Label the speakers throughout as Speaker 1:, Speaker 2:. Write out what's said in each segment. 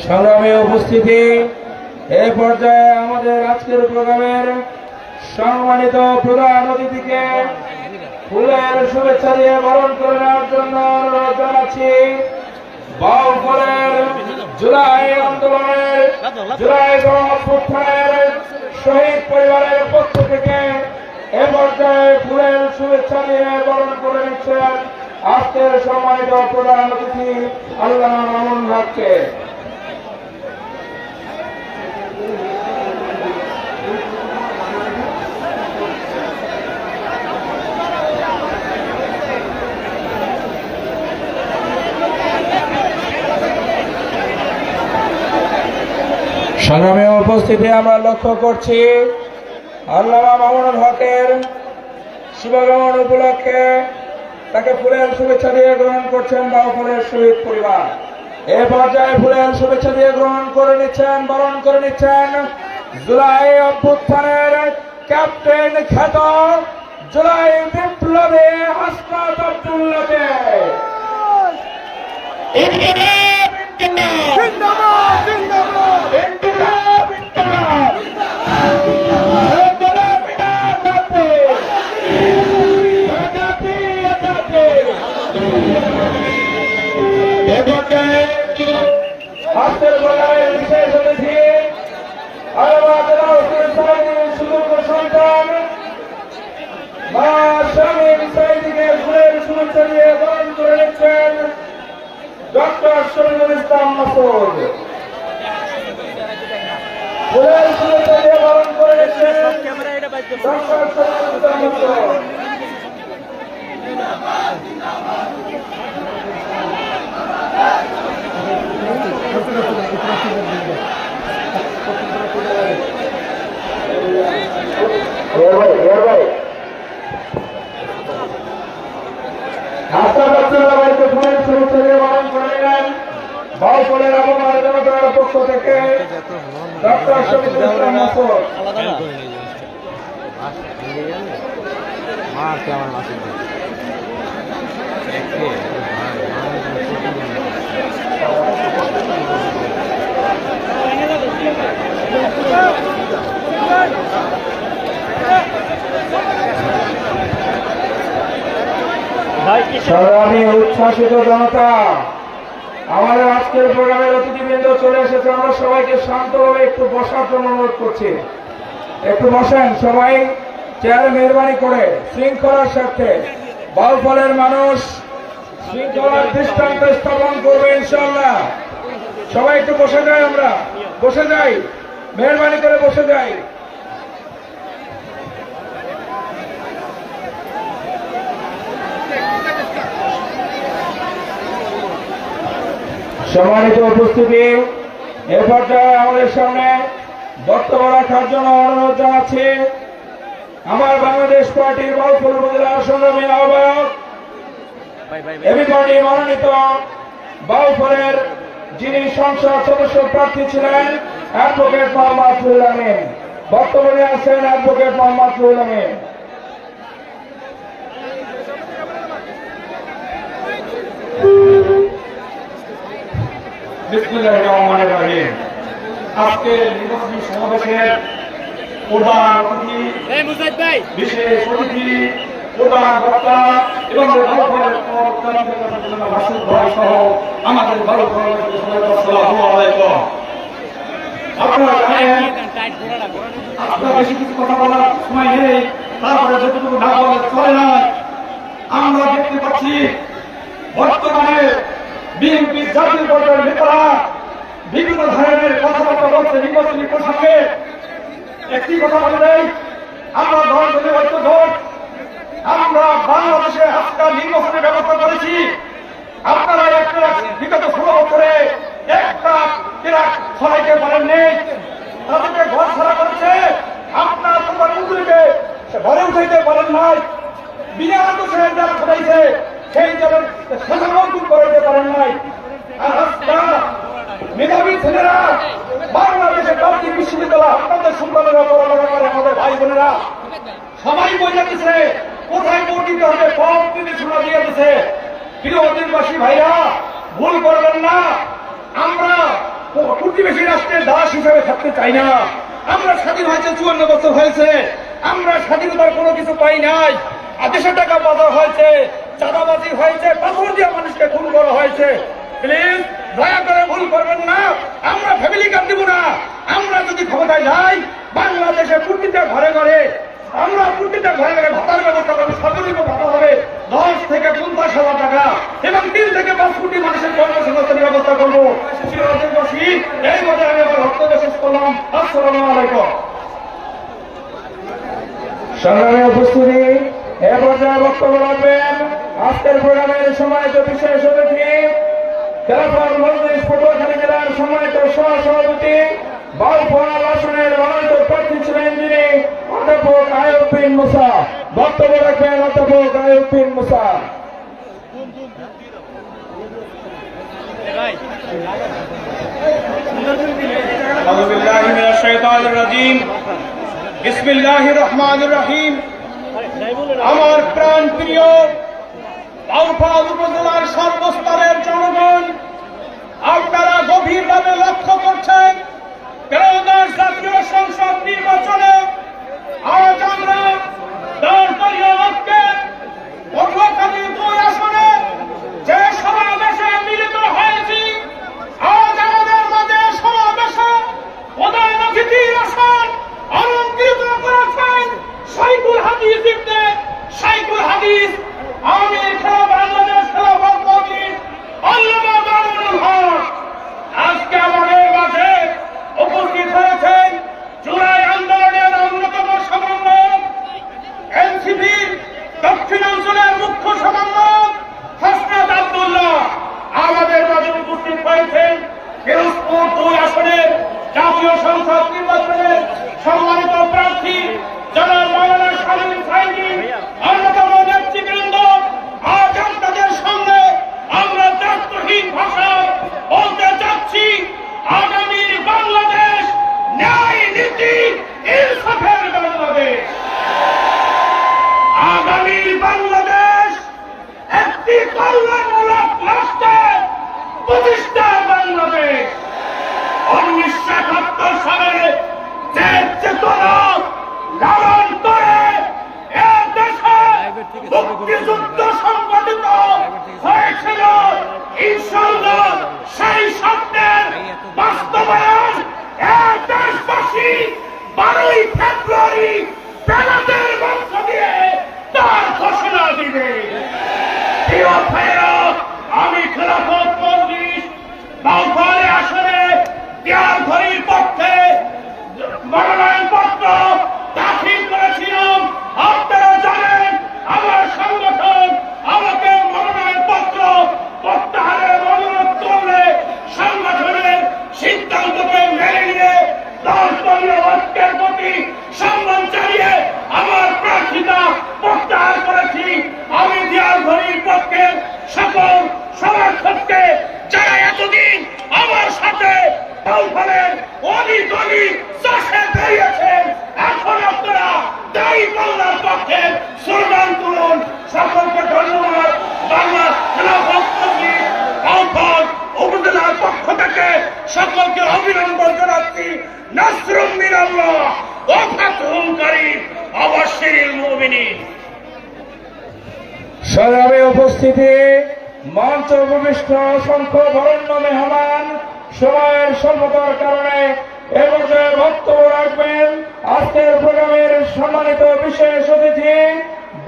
Speaker 1: সংগ্রামী উপস্থিতি এই পর্যায়ে আমাদের আজকের প্রোগ্রামের সম্মানিত প্রধান অতিথিকে ফুলের শুভেচ্ছা দিয়ে বরণ করে নেওয়ার জন্য অনুরোধ জানাচ্ছি। বাউফলের জুলাই আন্দোলনের জুলাই গণঅভ্যুত্থানের শহীদ পরিবারের পক্ষ থেকে এ পর্যায়ে ফুলের শুভেচ্ছা দিয়ে বরণ করে নিচ্ছেন আজকের সম্মানিত প্রধান অতিথি আল্লামা মামুন হককে। সংগ্রামী উপস্থিতি আমরা লক্ষ্য করছি আল্লামা মামুনুল হকের শুভাগমন উপলক্ষে তাকে ফুলের শুভেচ্ছা দিয়ে গ্রহণ করছেন বাউফলের শহীদ পরিবার। এ পর্যায়ে ফুলের শুভেচ্ছা দিয়ে গ্রহণ করে নিচ্ছেন, বরণ করে নিচ্ছেন জুলাই অভ্যুত্থানের ক্যাপ্টেন খ্যাত জুলাই বিপ্লবী হাসনাত আব্দুল্লাহকে। বিশেষ অতিথি সুযোগ্য সন্তান মা শামীম সাইদিকে ফুলের শুভেচ্ছা দিয়ে বরণ করে নিচ্ছেন ডক্টর শরীফুল ইসলাম মাসুদ। ফুলের শুভেচ্ছা দিয়ে বরণ করে নিচ্ছেন ডক্টর শরীফুল ইসলাম মাসুদ। বাউফলের আবহাওয়া জনতার পক্ষ থেকে ডক্টর শরীফুল ইসলাম মাসুদ। সংগ্রামী উচ্ছ্বাসিত জনতা, আমাদের আজকের প্রোগ্রামের অতিথিবৃন্দ চলে এসেছে। আমরা সবাইকে শান্তভাবে একটু বসার জন্য অনুরোধ করছি। একটু বসেন সবাই, চেয়ারে মেহরবানি করে। শৃঙ্খলার স্বার্থে বাউফলের মানুষ শৃঙ্খলার দৃষ্টান্ত স্থাপন করবে ইনশাআল্লাহ। সবাই একটু বসে যাই, আমরা বসে যাই, মেহরবানি করে বসে যাই। সম্মানিত উপস্থিতি, এ পর্যায়ে আমাদের সামনে বক্তব্য রাখার জন্য অনুরোধ জানাচ্ছি আমার বাংলাদেশ পার্টির বাউফল উপজেলা সংগ্রামী আহ্বায়ক এবি পার্টি মনোনীত বাউফলের যিনি সংসদ সদস্য প্রার্থী ছিলেন অ্যাডভোকেট মোহাম্মদ রুহুল আমিন। বক্তব্য নিয়ে আসছেন অ্যাডভোকেট মোহাম্মদ রুহুল আমিন।
Speaker 2: আজকে নির্বাচনী সমাবেশের প্রধান অতিথি, বিশেষ অতিথি, প্রধান বক্তা এবং মাসুদ ভাই সহ আমাদের আপনারা জানেন আপনারা বেশি কিছু কথা বলার সময় নেই, তারপরে যতটুকু না বলে চলে না। আমরা দেখতে পাচ্ছি বর্তমানে বিএনপি জাতীয় পর্যায়ের নেতারা বিভিন্ন ধরনের কথাবার্তা বলছে নির্বাচনী প্রসঙ্গে। একটি কথা বলে দেয়, আমরা দল ধরে ঐক্য জোট, আমরা বাংলাদেশে আজকাল নির্বাচনের ব্যবস্থা করেছি। আপনারা একটা বিগত 16 বছরে একটা ট্রাক ছড়াইতে পারেননি, তাদেরকে ঘর ছাড়া করেছে। আপনার তোমার মন্ত্রীকে ঘরে উঠাইতে পারেন নাই, বিনা দোষে যারা ছড়াইছে সেই জলের শাসন করাইতে পারেন নাই। আর আজকাল মেধাবী ছেলেরা বাংলাদেশের জাতীয় বিশ্ববিদ্যালয় আপনাদের সন্তানেরা পড়ালেখা করে, আমাদের ভাই বোনেরা সবাই বোঝা দিচ্ছে কোথায় ভোট দিতে হবে, কম নির্দেশনা দিয়ে দিচ্ছে। প্রিয় অধিবাসী ভাইরা, ভুল করবেন না। আমরা প্রতিবেশী রাষ্ট্রের দাস হিসেবে থাকতে চাই না। আমরা স্বাধীন হয়েছে 54 বছর হয়েছে, আমরা স্বাধীনতার কোনো কিছু পাই নাই। দেশের টাকা বাধা হয়েছে, চাঁদাবাজি হয়েছে, পাথর দিয়ে মানুষকে খুন করা হয়েছে। প্লিজ দয়া করে ভুল করবেন না। আমরা ফ্যামিলি কার্ড দিব না। আমরা যদি ক্ষমতায় যাই, বাংলাদেশে প্রতিটা ঘরে ঘরে আমরা প্রতিটা ঘরে ঘরে ভাতার ব্যবস্থা করবো। সর্বনিম্ন ভাতা হবে 10 থেকে 50,000 টাকা এবং 3 থেকে 5 কোটি মানুষের কর্মসংস্থানের ব্যবস্থা করবো। এই বলে আমি আমার বক্তব্য শেষ করলাম। আসসালামু আলাইকুম।
Speaker 1: সংগ্রামী উপস্থিতি, এ পর্যায়ে বক্তব্য রাখবেন আজকের প্রোগ্রামের সম্মানিত বিশেষ অতিথি, খেলাফত মজলিস পটুয়াখালী জেলার সম্মানিত সহ-সভাপতি, বাউফল আসনের মনোনীত প্রার্থী ছিলেন যিনি অধ্যাপক আইয়ুব বিন মুসা। বক্তব্য রাখবেন অধ্যাপক আইয়ুব বিন মুসা।
Speaker 2: আউযু বিল্লাহি মিনাশ শাইতানির রাজীম। বিসমিল্লাহির রহমানির রহিম। আমার প্রাণ প্রিয় বাউফল উপজেলার সর্বস্তরের জনগণ, আপনারা গভীরভাবে লক্ষ্য করছেন ত্রয়োদশ জাতীয় সংসদ নির্বাচনে আজ আমরা 10 দলীয় ঐক্যের পটুয়াখালী 2 আসনে যে সমাবেশে মিলিত হয়েছি, আজ আমাদের মাঝে সমাবেশে প্রধান অতিথির আসন অলঙ্কৃত করেছেন শাইখুল হাদিস ইবনে শাইখুল হাদিস আমির খেলা বাংলাদেশ খেলাফত মজলিস আল্লামা মামুনুল হক। আজকে আমাদের মাঝে উপস্থিত হয়েছেন জুলাই আন্দোলনের অন্যতম সমন্বয়ক, এনসিপির দক্ষিণাঞ্চলের মুখ্য সমন্বয়ক হাসনাত আব্দুল্লাহ। আমাদের মাঝে উপস্থিত হয়েছেন পিরোজপুর 2 আসনের জাতীয় সংসদ নির্বাচনের সম্মানিত প্রার্থী জনাব মাওলানা শামীম সাইদি, অন্যতম নেতৃবৃন্দ। আজ আপনাদের সামনে আমরা দায়িত্বহীন ভাষায় বলতে চাচ্ছি, আগামী বাংলাদেশ ন্যায় নীতি ইনসাফের বাংলাদেশ। আগামী মুক্তিযুদ্ধ সংগঠিত হয়েছিল, ইনশাআল্লাহ সেই স্বপ্নের বাস্তবায়ন দেশবাসী 12ই ফেব্রুয়ারি ব্যালটের মধ্য দিয়ে তার ঘোষণা দিবে। প্রিয় ভাইয়েরা, আমি খেলাফত মজলিস বাউফলে আসনে দেয়ালঘড়ির পক্ষে মনোনয়নপত্র দাখিল করেছিলাম। আপনারা জানেন আমার সংগঠন আমাকে মনোনয়নপত্র প্রত্যাহারের অনুরোধ করলে সংগঠনের সিদ্ধান্তকে মেনে নিয়ে দলীয় ঐক্যের প্রতি সম্মান জানিয়ে আমার প্রার্থিতা প্রত্যাহার করেছি। আমি দেয়ালঘড়ির পক্ষের সকল সমর্থককে যারা এতদিন আমার সাথে বাউফলের অলিত অলি চাষে দাঁড়িয়েছেন, এখন আপনারা দায়ী বাংলার পক্ষে স্লোগান তুলুন। সকলকে ধন্যবাদ। বাংলা খেলাফত মজলিস বাউফল উপজেলার পক্ষ থেকে সকলকে অভিনন্দন জানাচ্ছি। নাসরুম মিনাল্লাহ ওয়া ফাতহুন কারীম ওয়া বাশশিরিল মুমিনিন।
Speaker 1: সংগ্রামে উপস্থিতি, মঞ্চ উপবিষ্ট অসংখ্য বরেণ্য মেহমান, সময়ের স্বল্পতার কারণে এ পর্যায়ে বক্তব্য রাখবেন আজকের প্রোগ্রামের সম্মানিত বিশেষ অতিথি,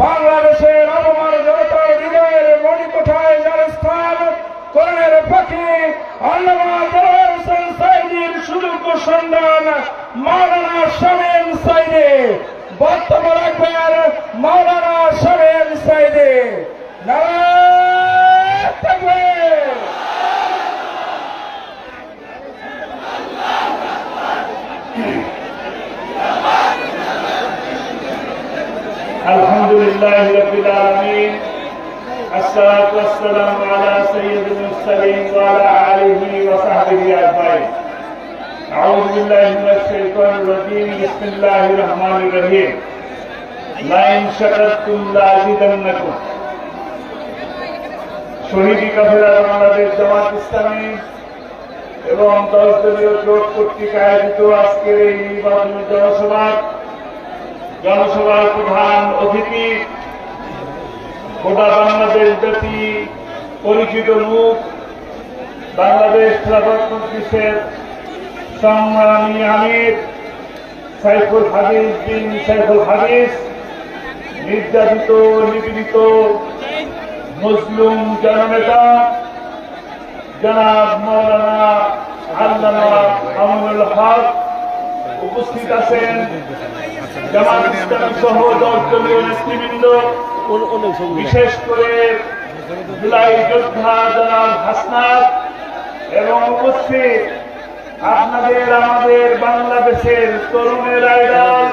Speaker 1: বাংলাদেশের আবহাওয়ার জনতার হৃদয়ের মণিকোঠায় যার স্থান, কোরআনের পাখি আল্লামা দেলোয়ার হোসেন সাঈদীর সুযোগ্য সন্তান মাওলানা শামীম সাঈদী। বক্তব্য রাখবেন মাওলানা শামীম সাঈদী। নারায়ে তাকবীর।
Speaker 3: আলহামদুলিল্লাহি রাব্বিল আলামিন, আসসালাতু ওয়াসসালামু আলা সাইয়্যিদিল মুরসালিন ওয়া আলা আলিহি ওয়া সাহবিহি আজমাইন। আউযু বিল্লাহি মিনাশ শাইতানির রাজীম। বিসমিল্লাহির রহমানির রহিম। লা ইন শাকারতুম লা আযীদান্নাকুম। শহীদি কাফেলা বাংলাদেশ জামাত ইসলামী এবং 10 দলীয় জোট কর্তৃক আয়োজিত আজকের এই নির্বাচনী জনসভার প্রধান অতিথি, গোটা বাংলাদেশ ব্যাপী পরিচিত মুখ, বাংলাদেশ খেলাফত মজলিসের সংগ্রামী আমির সাইফুল হাদিস বিন সাইফুল হাদিস, নির্যাতিত নিপীড়িত মুসলিম জননেতা জনাব মাওলানা আল্লামা আমিনুল হক, উপস্থিত আছেন জামাত ইসলামী সহ 10 দলীয় নেতৃবৃন্দ, বিশেষ করে জুলাই যোদ্ধা জনাব হাসনাত, এবং উপস্থিত আপনাদের আমাদের বাংলাদেশের তরুণের আইডল,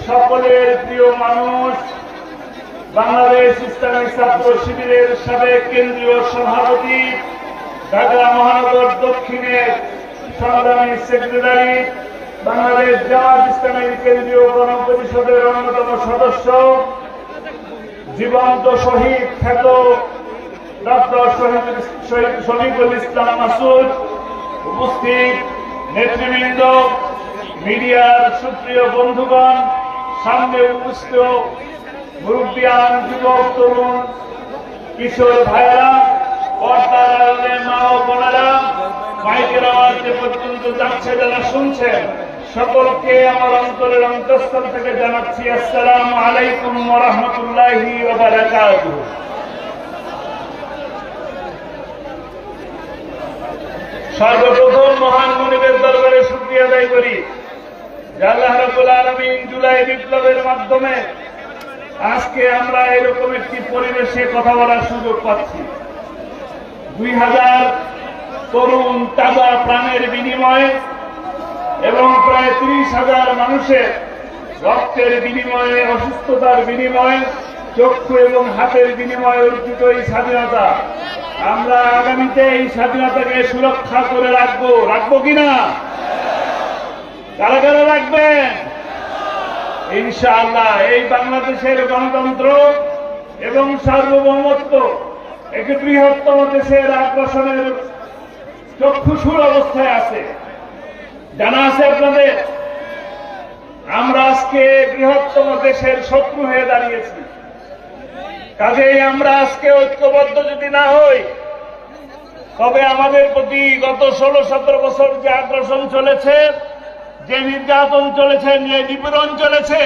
Speaker 3: সকলের প্রিয় মানুষ, বাংলাদেশ ইসলামী ছাত্র শিবিরের সাবেক কেন্দ্রীয় সভাপতি, ঢাকা মহানগর দক্ষিণের সংগ্রামী সেক্রেটারি, বাংলাদেশ জামাত ইসলামীর কেন্দ্রীয় গণপরিষদের অন্যতম সদস্য, জীবন্ত শহীদ খ্যাত ডক্টর শহীদুল ইসলাম মাসুদ, উপস্থিত নেতৃবৃন্দ, মিডিয়ার সুপ্রিয় বন্ধুগণ, সামনে উপস্থিত মুরব্বিয়ান, যুবক, তরুণ, কিশোর ভাইয়েরা, পর্দার আড়ালে মা ও বোনেরা, মাইকের আওয়াজ যে পর্যন্ত যাচ্ছে যারা শুনছেন, সকলকে আমার অন্তরের অন্তঃস্থল থেকে জানাচ্ছি আসসালামু আলাইকুম ওয়া রাহমাতুল্লাহি ওয়া বারাকাতুহু। সর্বপ্রথম মহান মনিবের দরবারে শুকরিয়া আদায় করি যে আল্লাহ রাব্বুল আলামিন জুলাই বিপ্লবের মাধ্যমে আজকে আমরা এরকম একটি পরিবেশে কথা বলার সুযোগ পাচ্ছি। 2000 তরুণ তাজা প্রাণের বিনিময়ে এবং প্রায় 30,000 মানুষের রক্তের বিনিময়ে, অসুস্থতার বিনিময়ে, চক্ষু এবং হাতের বিনিময়ে অর্জিত এই স্বাধীনতা, আমরা আগামীতে এই স্বাধীনতাকে সুরক্ষা করে রাখবো কিনা? কারা কারা রাখবেন? ইনশাআল্লাহ। এই বাংলাদেশের গণতন্ত্র এবং সার্বভৌমত্ব একটি বৃহত্তম দেশের আগ্রাসনের চক্ষুষুর অবস্থায় আছে। জানা আছে আপনাদের, আমরা আজকে বৃহত্তম দেশের শত্রু হয়ে দাঁড়িয়েছি। কাজেই আমরা আজকে ঐক্যবদ্ধ যদি না হই, তবে আমাদের প্রতি গত 16-17 বছর যে আগ্রাসন চলেছে, যে নির্যাতন চলেছে, যে নিপীড়ন চলেছে,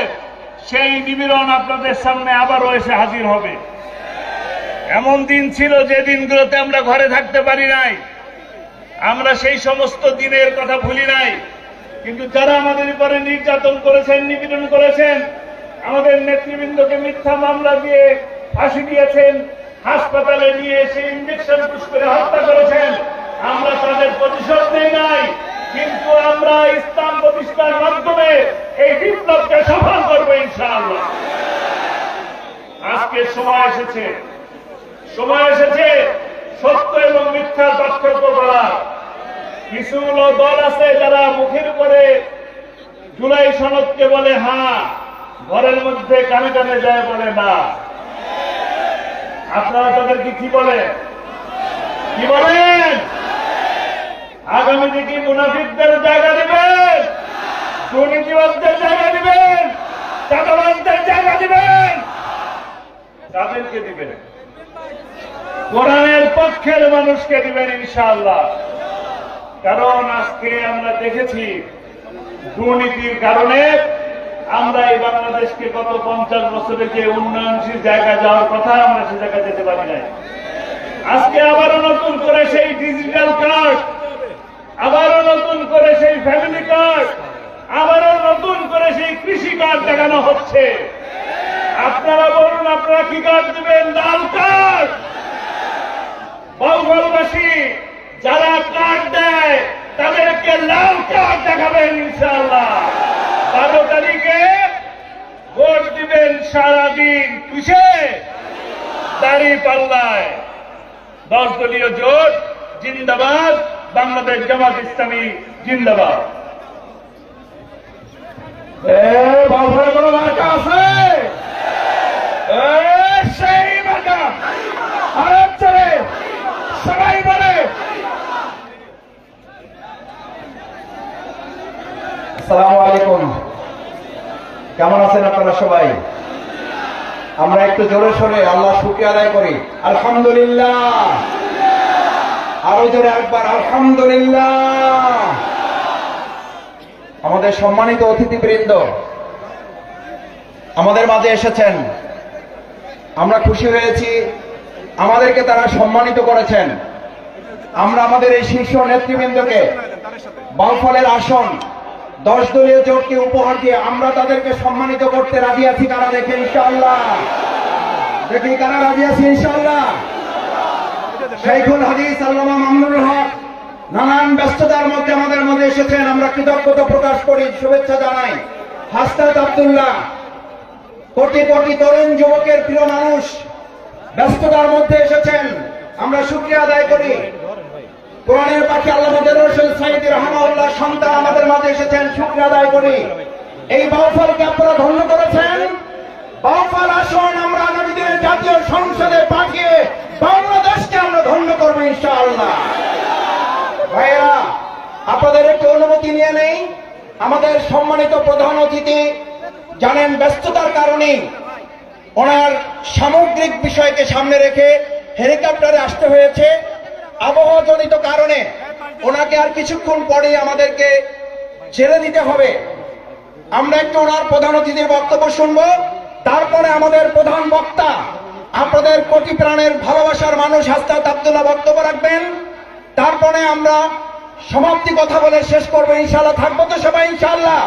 Speaker 3: সেই নিপীড়ন আপনাদের সামনে আবারও এসে হাজির হবে। এমন দিন ছিল যে দিনগুলোতে আমরা ঘরে থাকতে পারি নাই, আমরা সেই সমস্ত দিনের কথা ভুলি নাই। কিন্তু যারা আমাদের উপরে নির্যাতন করেছেন, নিপীড়ন করেছেন, আমাদের নেতৃবৃন্দকে মিথ্যা মামলা দিয়ে ফাঁসি দিয়েছেন, হাসপাতালে নিয়ে এসে ইঞ্জেকশন পুশ করে হত্যা করেছেন, আমরা তাদের প্রতিশোধ নেই নাই। কিন্তু আমরা ইসলাম প্রতিষ্ঠার মাধ্যমে এই বিপ্লবকে সফল করবো ইনশাআল্লাহ। আজকে সময় এসেছে সত্য এবং মিথ্যার পার্থক্য করার। কিছু দল আছে যারা মুখের উপরে জুলাই সনদকে বলে হ্যাঁ, ঘরের মধ্যে কানে কানে যায় বলে না। আপনারা তাদেরকে কি বলেন? আগামী দিকে মুনাফিকদের জায়গা দিবেন, দুর্নীতিবাদদের জায়গা দিবেন, চাঁদাবাজদের জায়গা দিবেন। তাদেরকে দিবেন, কোরআনের পক্ষের মানুষকে দিবেন ইনশাআল্লাহ। কারণ আজকে আমরা দেখেছি দুর্নীতির কারণে আমরা এই বাংলাদেশকে গত 50 বছরে যে উন্নয়নশীল জায়গায় যাওয়ার কথা, আমরা সে জায়গায় যেতে পারি নাই। আজকে আবারও নতুন করে সেই ডিজিটাল কার্ড, আবারও নতুন করে সেই ফ্যামিলি কার্ড, আবারও নতুন করে সেই কৃষি কার্ড দেখানো হচ্ছে। আপনারা বলুন, আপনারা কি কার্ড দিবেন? লাল কার্ড। বাউফলবাসী যারা কার্ড দেয় তাদেরকে লাল কার্ড দেখাবেন ইনশাআল্লাহ। 12 তারিখে ভোট দিবেন সারাদিন কিসে? দাঁড়িপাল্লায়। 10 দলীয় জোট জিন্দাবাদ, বাংলাদেশ জামাত ইসলামী জিন্দাবাদ।
Speaker 1: বাউফলে কোনো মার্কা আছে? সেই মার্কা আরব চলে, সবাই বলে। আসসালামু আলাইকুম, কেমন আছেন আপনারা সবাই? আমরা একটু জোরে সরে আল্লাহ শুকরিয়া আদায় করি। আলহামদুলিল্লাহ। আরো জোরে একবার আলহামদুলিল্লাহ। আমাদের সম্মানিত অতিথিবৃন্দ আমাদের মাঝে এসেছেন, আমরা খুশি হয়েছি, আমাদেরকে তারা সম্মানিত করেছেন। আমরা আমাদের এই শীর্ষ নেতৃবৃন্দকে বাউফলের আসন 10 দলীয় জোটকে উপহার দিয়ে আমরা তাদেরকে সম্মানিত করতে রাজি আছি। কারা দেখে ইনশাআল্লাহ, দেখি কারা রাজি আছি ইনশাআল্লাহ। শাইখুল হাদিস আল্লামা মামুনুল হক নানান ব্যস্ততার মধ্যে আমাদের মাঝে এসেছেন, আমরা কৃতজ্ঞতা প্রকাশ করি, শুভেচ্ছা জানাই। হাসনাত আব্দুল্লাহ, কোটি কোটি তরুণ যুবকের প্রিয় মানুষ, ব্যস্ততার মধ্যে এসেছেন, আমরা শুকরিয়া আদায় করি। কোরআনের পাখি আল্লামা দেলোয়ার হোসেন সাঈদী রাহমাহুল্লাহ সন্তান আমাদের মাঝে এসেছেন, শুকরিয়া আদায় করি। এই বাউফলকে আপনারা ধন্য করেছেন। বাউফল আসন আমরা আগামী দিনে জাতীয় সংসদে পাঠিয়ে বাংলাদেশকে আমরা ধন্য করবো ইনশাআল্লাহ। ভাইয়া, আপনাদের একটু অনুমতি নিয়ে নেই। আমাদের সম্মানিত প্রধান অতিথি জানেন ব্যস্ততার কারণে ওনার সামগ্রিক বিষয়কে সামনে রেখে হেলিকপ্টারে আসতে হয়েছে। আবহাওয়াজনিত কারণে ওনাকে আর কিছুক্ষণ পরে আমাদেরকে ছেড়ে দিতে হবে। আমরা একটু ওনার প্রধান অতিথির বক্তব্য শুনবো, তারপরে আমাদের প্রধান বক্তা আপনাদের কোটি প্রাণের ভালোবাসার মানুষ হাসনাত আব্দুল্লাহ বক্তব্য রাখবেন। তারপরে আমরা সমাপ্তি কথা বলে শেষ করবো ইনশাআল্লাহ। থাকবো তো সবাই ইনশাআল্লাহ?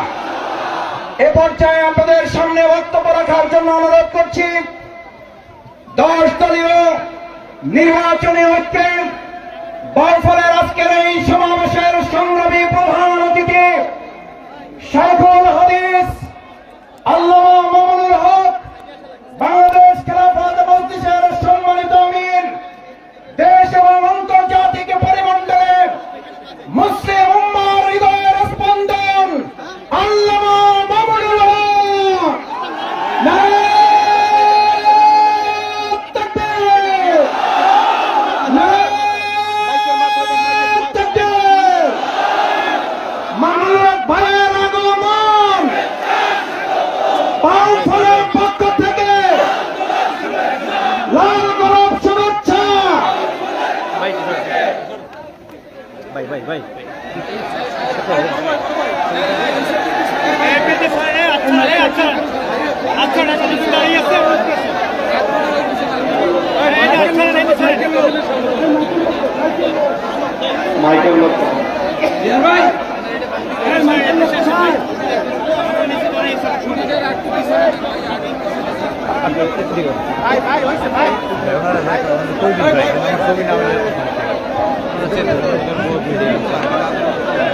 Speaker 1: এ পর্যায়ে আপনাদের সামনে বক্তব্য রাখার জন্য অনুরোধ করছি 10 দলীয় নির্বাচনী ঐক্যের বাউফলের আজকের এই সমাবেশের সংগ্রামী প্রধান অতিথি শাইখুল হাদিস আল্লামা মামুনুল হক, বাংলাদেশ খেলাফত মজলিসের সম্মানিত আমির, দেশ এবং আন্তর্জাতিক পরিমণ্ডলে মুসলিম উম্মার হৃদয়ের স্পন্দন আল্লামা মামুনুল হক। নারায়ে তাকবীর, নারায়ে তাকবীর। মামুনুল হক ভাইয়ের আগমন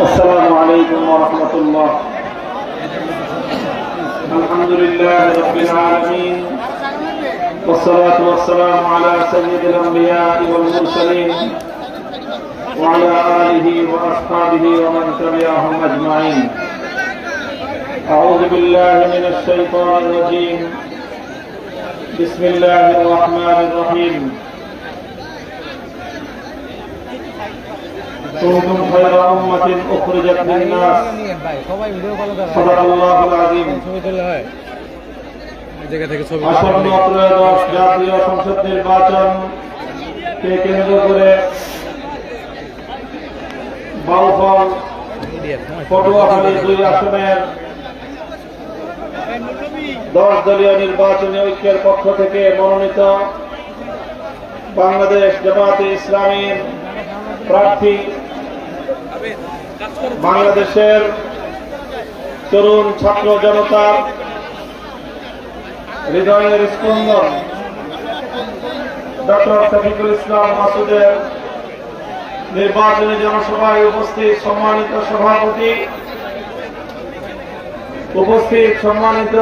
Speaker 3: السلام عليكم ورحمة الله. الحمد لله رب العالمين والصلاة والسلام على سيد الأنبياء والمرسلين وعلى آله وأصحابه ومن تبعهم أجمعين. أعوذ بالله من الشيطان الرجيم. بسم الله الرحمن الرحيم. كنتم خير أمة أخرجت للناس صدق الله العظيم. আসন্ন ত্রয়োদশ জাতীয় সংসদ নির্বাচনকে কেন্দ্র করে বাউফল পটুয়াখালী 2 আসনের 10 দলীয় নির্বাচনী ঐক্যের পক্ষ থেকে মনোনীত বাংলাদেশ জামায়াতে ইসলামীর প্রার্থী, বাংলাদেশের তরুণ ছাত্র জনতার হৃদয়ের স্পন্দন ডক্টর শফিকুল ইসলাম মাসুদের নির্বাচনী জনসভায় উপস্থিত সম্মানিত সভাপতি, উপস্থিত সম্মানিত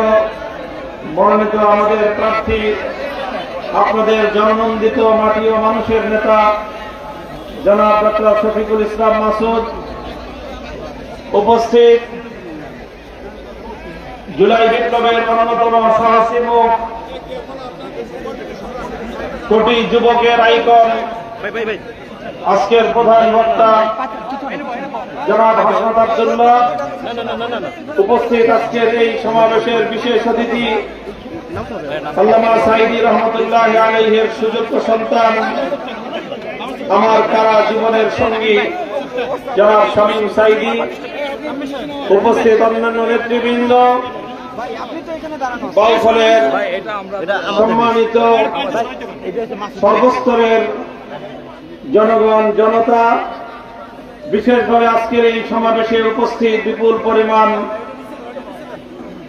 Speaker 3: মনোনীত আমাদের প্রার্থী, আপনাদের জননন্দিত মাটি ও মানুষের নেতা জনাব ডক্টর শফিকুল ইসলাম মাসুদ, উপস্থিত জুলাই বিপ্লবের অন্যতম সাহসী মুখ, কোটি যুবকের আইকন, আজকের প্রধান বক্তা জনাব হাসনাত আব্দুল্লাহ, উপস্থিত আজকের এই সমাবেশের বিশেষ অতিথি আল্লামা সাঈদী রহমতুল্লাহ আলাইহির সুযোগ্য সন্তান, আমার কারা জীবনের সঙ্গী জনাব শামীম সাঈদী, উপস্থিত অন্যান্য নেতৃবৃন্দ, বাউফলের সম্মানিত সর্বস্তরের জনগণ জনতা, বিশেষভাবে আজকের এই সমাবেশে উপস্থিত বিপুল পরিমাণ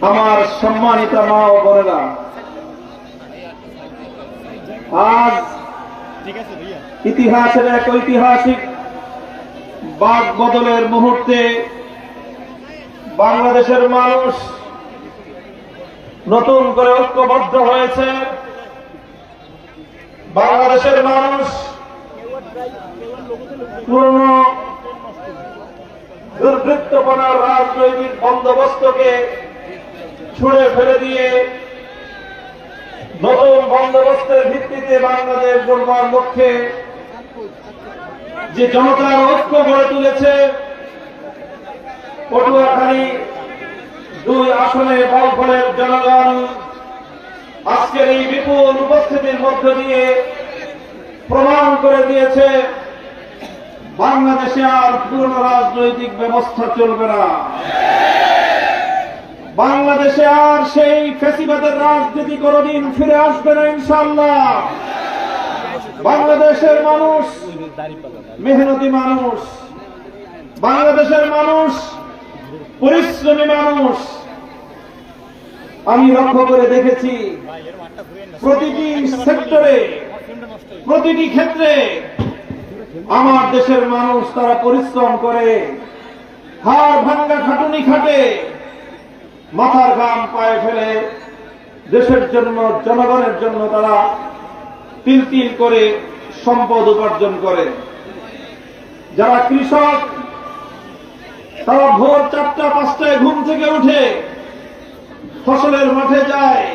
Speaker 3: আমার সম্মানিত মা ও বোনেরা, আজ ইতিহাসের এক ঐতিহাসিক বাক বদলের মুহূর্তে বাংলাদেশের মানুষ নতুন করে ঐক্যবদ্ধ হয়েছে। বাংলাদেশের মানুষ পুরনো দুর্বৃত্তপনার রাজনৈতিক বন্দোবস্তকে ছুঁড়ে ফেলে দিয়ে নতুন বন্দোবস্তের ভিত্তিতে বাংলাদেশ গড়বার লক্ষ্যে যে জনতার ঐক্য গড়ে তুলেছে, পটুয়াখালী 2 আসনে বাউফলের জনগণ আজকের এই বিপুল উপস্থিতির মধ্য দিয়ে প্রমাণ করে দিয়েছে বাংলাদেশে আর পুরনো রাজনৈতিক ব্যবস্থা চলবে না। বাংলাদেশে আর সেই ফ্যাসিবাদের রাজনীতি কোনদিন ফিরে আসবে না ইনশাআল্লাহ। বাংলাদেশের মানুষ মেহনতি মানুষ, বাংলাদেশের মানুষ পরিশ্রমী মানুষ। আমি লক্ষ্য করে দেখেছি প্রতিটি সেক্টরে, প্রতিটি ক্ষেত্রে আমার দেশের মানুষ তারা পরিশ্রম করে, হাড় ভাঙ্গা খাটুনি খাটে, মাথার ঘাম পায়ে ফেলে দেশের জন্য, জনগণের জন্য তারা তিল তিল করে সম্পদ উপার্জন করে। যারা কৃষক তারা ভোর 4টা-5টায় ঘুম থেকে উঠে ফসলের মাঠে যায়,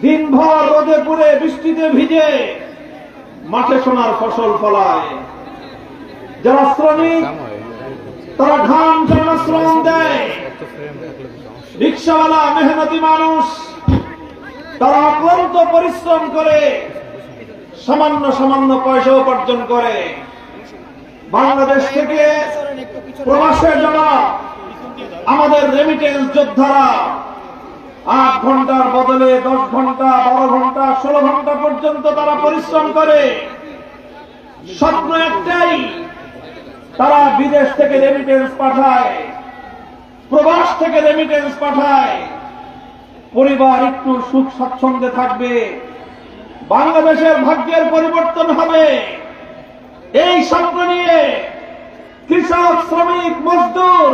Speaker 3: দিনভর রোদে পুড়ে বৃষ্টিতে ভিজে মাঠে সোনার ফসল ফলায়। যারা শ্রমিক তারা ঘাম ঝরানো শ্রম দেয়। রিক্সাওয়ালা মেহনতি মানুষ তারা অক্লান্ত পরিশ্রম করে সামান্য সামান্য পয়সা উপার্জন করে। বাংলাদেশ থেকে প্রবাসে যারা আমাদের রেমিটেন্স যোদ্ধারা 8 ঘন্টার বদলে 10 ঘন্টা, 12 ঘন্টা, 16 ঘন্টা পর্যন্ত তারা পরিশ্রম করে। স্বপ্ন একটাই, তারা বিদেশ থেকে রেমিটেন্স পাঠায়, প্রবাস থেকে রেমিটেন্স পাঠায়।
Speaker 2: পরিবার একটু সুখ স্বাচ্ছন্দ্যে থাকবে, বাংলাদেশের ভাগ্যের পরিবর্তন হবে। এই স্বপ্ন নিয়ে কৃষক, শ্রমিক, মজদুর,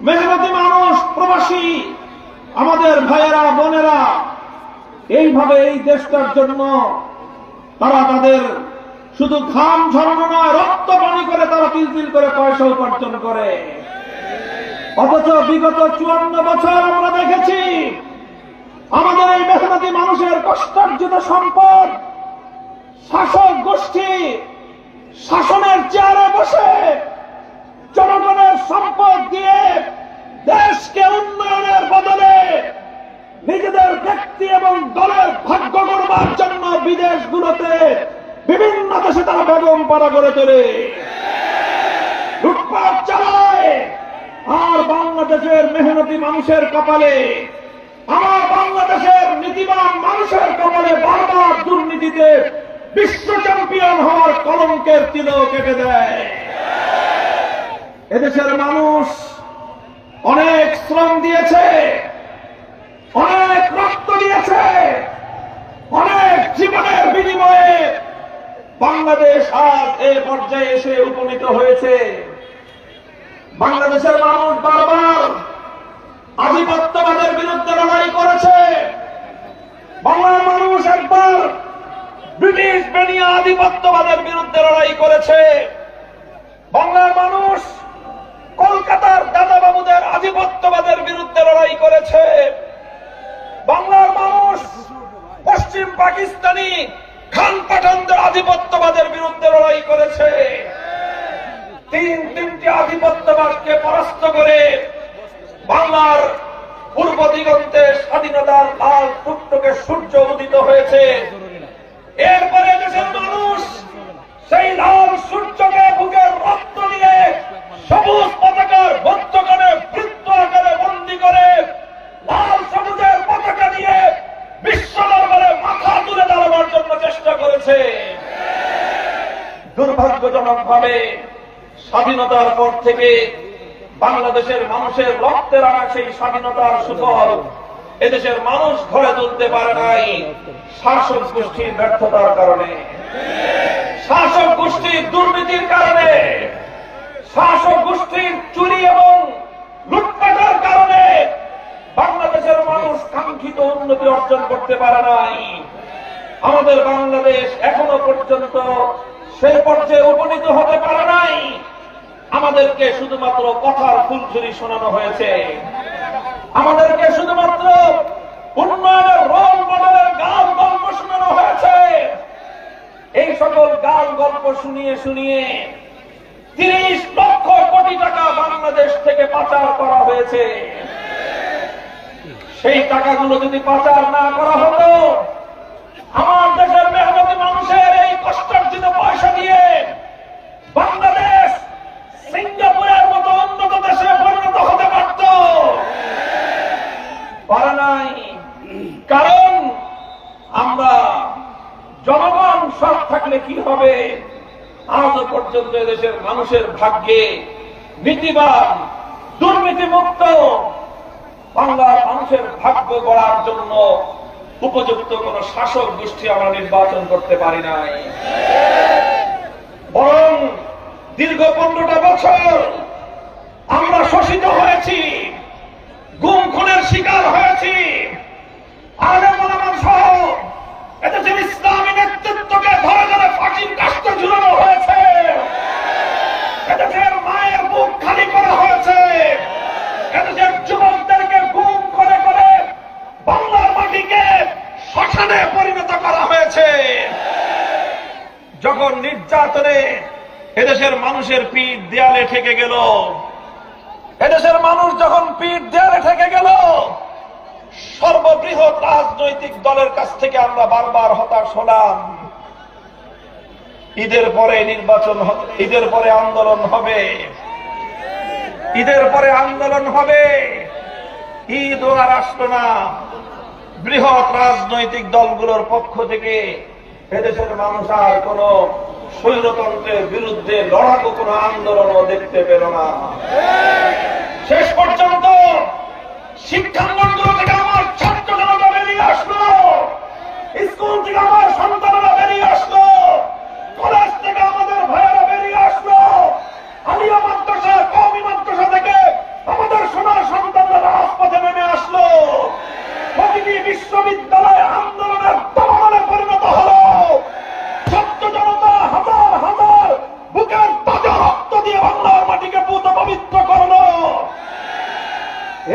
Speaker 2: মেহনতি মানুষ, প্রবাসী আমাদের ভাইয়েরা, বোনেরা এইভাবে এই দেশটার জন্য তারা তাদের শুধু ঘাম ঝরানো নয়, রক্ত পানি করে তারা তিল তিল করে পয়সা উপার্জন করে। অথচ বিগত 54 বছর আমরা দেখেছি আমাদের এই মেহনতি মানুষের কষ্টার্জিত সম্পদ শাসক গোষ্ঠী শাসনের চেয়ারে বসে জনগণের সম্পদ দিয়ে দেশকে উন্নয়নের বদলে নিজেদের ব্যক্তি এবং দলের ভাগ্য গড়বার জন্য বিদেশগুলোতে বিভিন্ন দেশে তারা বেগম পাড়া গড়ে তোলে, লুটপাট চালায়। আর বাংলাদেশের মেহনতি মানুষের কপালে, আমার বাংলাদেশের নীতিবান মানুষের কপালে বারবার দুর্নীতিতে বিশ্ব চ্যাম্পিয়ন হওয়ার কলঙ্কের তিলক কেটে দেয়। এদেশের মানুষ অনেক শ্রম দিয়েছে, অনেক রক্ত দিয়েছে, অনেক জীবনের বিনিময়ে বাংলাদেশ আজ এই পর্যায়ে এসে উপনীত হয়েছে। বাংলাদেশের মানুষ বারবার আধিপত্যবাদের বিরুদ্ধে লড়াই করেছে। বাংলার মানুষ একবার ব্রিটিশ বেনিয়া আধিপত্যবাদের বিরুদ্ধে লড়াই করেছে। বাংলার মানুষ কলকাতার দাদাবাবুদের আধিপত্যবাদের বিরুদ্ধে লড়াই করেছে। বাংলার মানুষ পশ্চিম পাকিস্তানি খান পাঠানদের আধিপত্যবাদের বিরুদ্ধে লড়াই করেছে। তিনটি আধিপত্যবাদকে পরাস্ত করে বাংলার পূর্ব দিগন্তে স্বাধীনতার লাল টুকটুকে সূর্য উদিত হয়েছে। এরপরে দেশের মানুষ সেই লাল সূর্যকে বুকের রক্ত দিয়ে সবুজ পতাকার মধ্যখানে বৃত্ত আকারে বন্দী করে লাল সবুজের পতাকা দিয়ে বিশ্ব দরবারে মাথা তুলে দাঁড়াবার জন্য চেষ্টা করেছে। দুর্ভাগ্যজনক ভাবে স্বাধীনতার পর থেকে বাংলাদেশের মানুষের রক্তের আনা সেই স্বাধীনতার সুফল এদেশের মানুষ ঘরে তুলতে পারে নাই শাসক গোষ্ঠীর ব্যর্থতার কারণে, শাসক গোষ্ঠীর দুর্নীতির কারণে, শাসক গোষ্ঠীর চুরি এবং লুটপাটের কারণে বাংলাদেশের মানুষ কাঙ্ক্ষিত উন্নতি অর্জন করতে পারে নাই। আমাদের বাংলাদেশ এখনো পর্যন্ত সেই পর্যায়ে উপনীত হতে পারে নাই। আমাদেরকে শুধুমাত্র কথার ফুলঝুরি শোনানো হয়েছে, আমাদেরকে শুধুমাত্র উন্নয়নের রোল মডেলের গাল গল্প শোনানো হয়েছে। এই সকল গাল গল্প শুনিয়ে শুনিয়ে 30 লক্ষ কোটি টাকা বাংলাদেশ থেকে পাচার করা হয়েছে। সেই টাকাগুলো যদি পাচার না করা হতো, আমার দেশের মেহনতি মানুষের এই কষ্টার্জিত পয়সা দিয়ে বাংলাদেশ সিঙ্গাপুরের মতো উন্নত দেশে পরিণত হতে পারত, পারে নাই। কারণ আমরা জনগণ সৎ থাকলে কি হবে, আজও পর্যন্ত দেশের মানুষের ভাগ্যে নীতিবান দুর্নীতিমুক্ত বাংলার মানুষের ভাগ্য গড়ার জন্য উপযুক্ত কোন শাসক গোষ্ঠী আমরা নির্বাচন করতে পারি নাই। বরং দীর্ঘ 15টা বছর আমরা শোষিত হয়েছি, গুম খুনের শিকার হয়েছি। আলেম ওলামা সহ এদেশের ইসলামী নেতৃত্বকে ধরে ধরে ফাঁসির কাস্তে ঝুলানো হয়েছে। এদেশের মায়ের বুক খালি করা হয়েছে। এদেশের যুবকদেরকে গুম করে করে বাংলার মাটিকে শ্মশানে পরিণত করা হয়েছে। যখন নির্যাতনে এদেশের মানুষের পিঠ দেয়ালে ঠেকে গেল, এদেশের মানুষ যখন পিঠ দেয়ালে ঠেকে গেল, সর্ববৃহৎ রাজনৈতিক দলের কাছ থেকে আমরা বারবার হতাশ হলাম। ঈদের পরে নির্বাচন, ঈদের পরে আন্দোলন হবে, ঈদের পরে আন্দোলন হবে। ঈদ আর আসলো না। বৃহৎ রাজনৈতিক দলগুলোর পক্ষ থেকে এদেশের মানুষ আর কোন স্বৈরতন্ত্রের বিরুদ্ধে লড়াকু কোন আন্দোলনও দেখতে পেল না। শেষ পর্যন্ত শিক্ষাঙ্গনগুলো থেকে আমার ছাত্র জনতা বেরিয়ে আসলো, স্কুল থেকে আমার সন্তানরা বেরিয়ে আসলো, কলেজ থেকে আমাদের ভাইয়েরা বেরিয়ে আসলো, আলিয়া মাদ্রাসা কওমি মাদ্রাসা থেকে আমাদের সোনার সন্তানরা রাজপথে নেমে আসলো। প্রতিটি বিশ্ববিদ্যালয় আন্দোলনের দামালে পরিণত হলো। ছাত্র জনতা হাজার হাজার বুকের তাজা রক্ত দিয়ে বাংলার মাটিকে পুত পবিত্র করলো।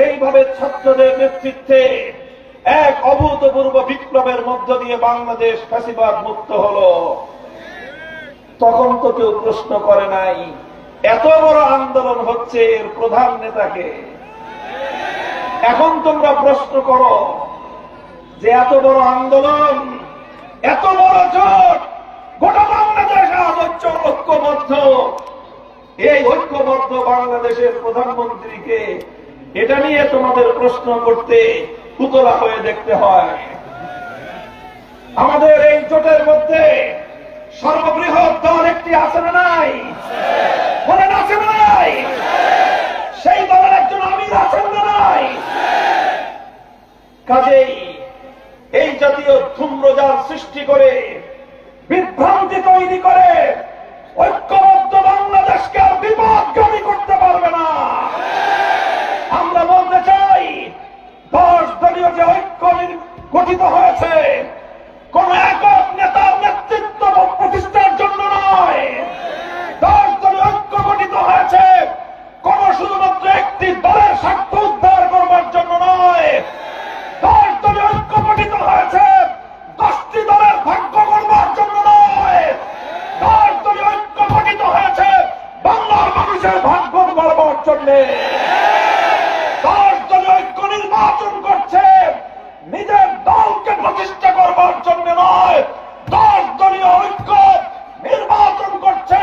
Speaker 2: এইভাবে ছাত্রদের নেতৃত্বে এক অভূতপূর্ব বিপ্লবের মধ্য দিয়ে বাংলাদেশ ফ্যাসিবাদ মুক্ত হলো। তখন তো কেউ প্রশ্ন করে নাই এত বড় আন্দোলন হচ্ছে এর প্রধান নেতাকে। এখন তোমরা প্রশ্ন করো যে এত বড় আন্দোলন, এত বড় জোট, গোটা বাংলাদেশ আজ ঐক্যবদ্ধ, এই ঐক্যবদ্ধ বাংলাদেশের প্রধানমন্ত্রীকে এটা নিয়ে তোমাদের প্রশ্ন করতে উতলা হয়ে দেখতে হয়। আমাদের এই জোটের মধ্যে সর্ববৃহৎ দল একটি আছে না নাই? বলেন আছে না নাই? সেই দলের একজন আমির আছেন না নাই? কাজেই এই জাতীয় ধূম্রজাল সৃষ্টি করে, বিভ্রান্তি তৈরি করে ঐক্যবদ্ধ বাংলাদেশকে আর বিপদগামী করতে পারবে না। আমরা বলতে চাই 10 দলীয় যে ঐক্য গঠিত হয়েছে কোন একক নেতার নেতৃত্ব প্রতিষ্ঠার জন্য নয়। 10 দলীয় ঐক্য গঠিত হয়েছে কোন শুধুমাত্র একটি দলের স্বার্থ উদ্ধার করবার জন্য নয়। 10 দলীয় ঐক্য গঠিত হয়েছে 10টি দলের ভাগ্য করবার জন্য নয়। 10 দলীয় ঐক্য গঠিত হয়েছে বাংলার মানুষের ভাগ্য করবার জন্য। 10 দলীয় ঐক্য নির্বাচন করছে নিজের দলকে প্রতিষ্ঠা করবার জন্য নয়। 10 দলীয় ঐক্য নির্বাচন করছে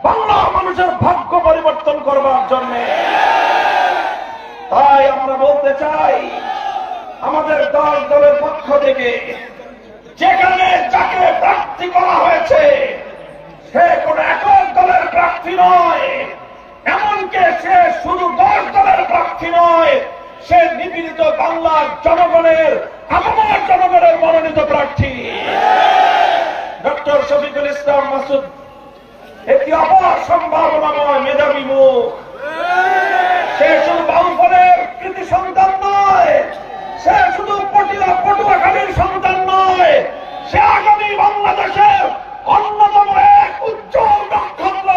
Speaker 2: বাংলার মানুষের ভাগ্য পরিবর্তন করবার জন্য। তাই আমরা বলতে চাই আমাদের 10 দলের পক্ষ থেকে যেখানে যাকে প্রার্থী করা হয়েছে সে কোন একক দলের প্রার্থী নয়, এমনকি সে শুধু 10 দলের প্রার্থী নয়, সে নিপীড়িত বাংলার জনগণের, আমার জনগণের মনোনীত প্রার্থী। ডক্টর শফিকুল ইসলাম মাসুদ একটি অপার সম্ভাবনাময় মেধাবী মুখ। সে শুধু বাউফলের কৃতি সন্তান নয়, সে শুধু পটুয়াখালীর সন্তান নয়, সে আগামী বাংলাদেশের অন্যতম এক উজ্জ্বল নক্ষত্র।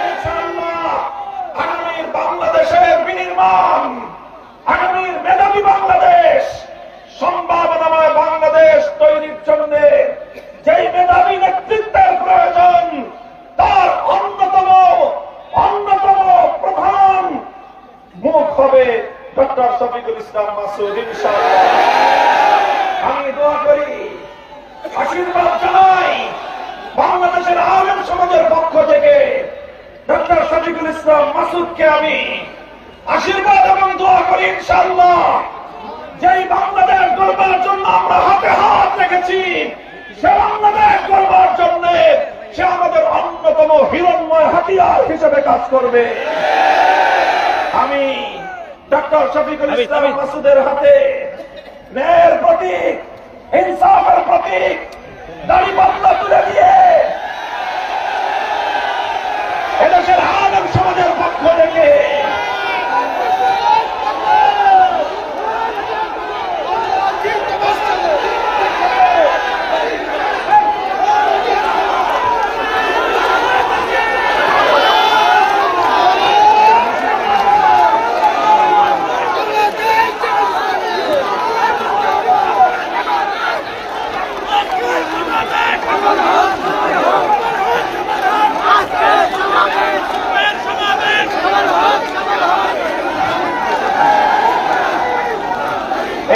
Speaker 2: ইনশাআল্লাহ আগামীর বাংলাদেশের বিনির্মাণ, আগামীর মেধাবী বাংলাদেশ, সম্ভাবনাময় বাংলাদেশ তৈরির জন্য যেই মেধাবী নেতৃত্বের প্রয়োজন তার অন্যতম প্রধান মুখ হবে ডক্টর শফিকুল ইসলাম মাসুদ। ইনশাআল্লাহ আমি দোয়া করি, আশীর্বাদ জানাই বাংলাদেশের আলেম সমাজের পক্ষ থেকে ডক্টর শফিকুল ইসলাম মাসুদকে আমি আশীর্বাদ এবং দোয়া করি ইনশাআল্লাহ যেই বাংলাদেশ গড়বার জন্য আমরা হাতে হাত রেখেছি সে বাংলাদেশ গড়বার জন্য সে আমাদের অন্যতম হিরণ্ময় হাতিয়ার হিসেবে কাজ করবে। আমি ডক্টর শফিকুল ইসলাম মাসুদের হাতে ন্যায়ের প্রতীক, ইনসাফের প্রতীক দাড়িপাল্লা তুলে দিয়ে এদেশের আলেম সমাজের পক্ষ থেকে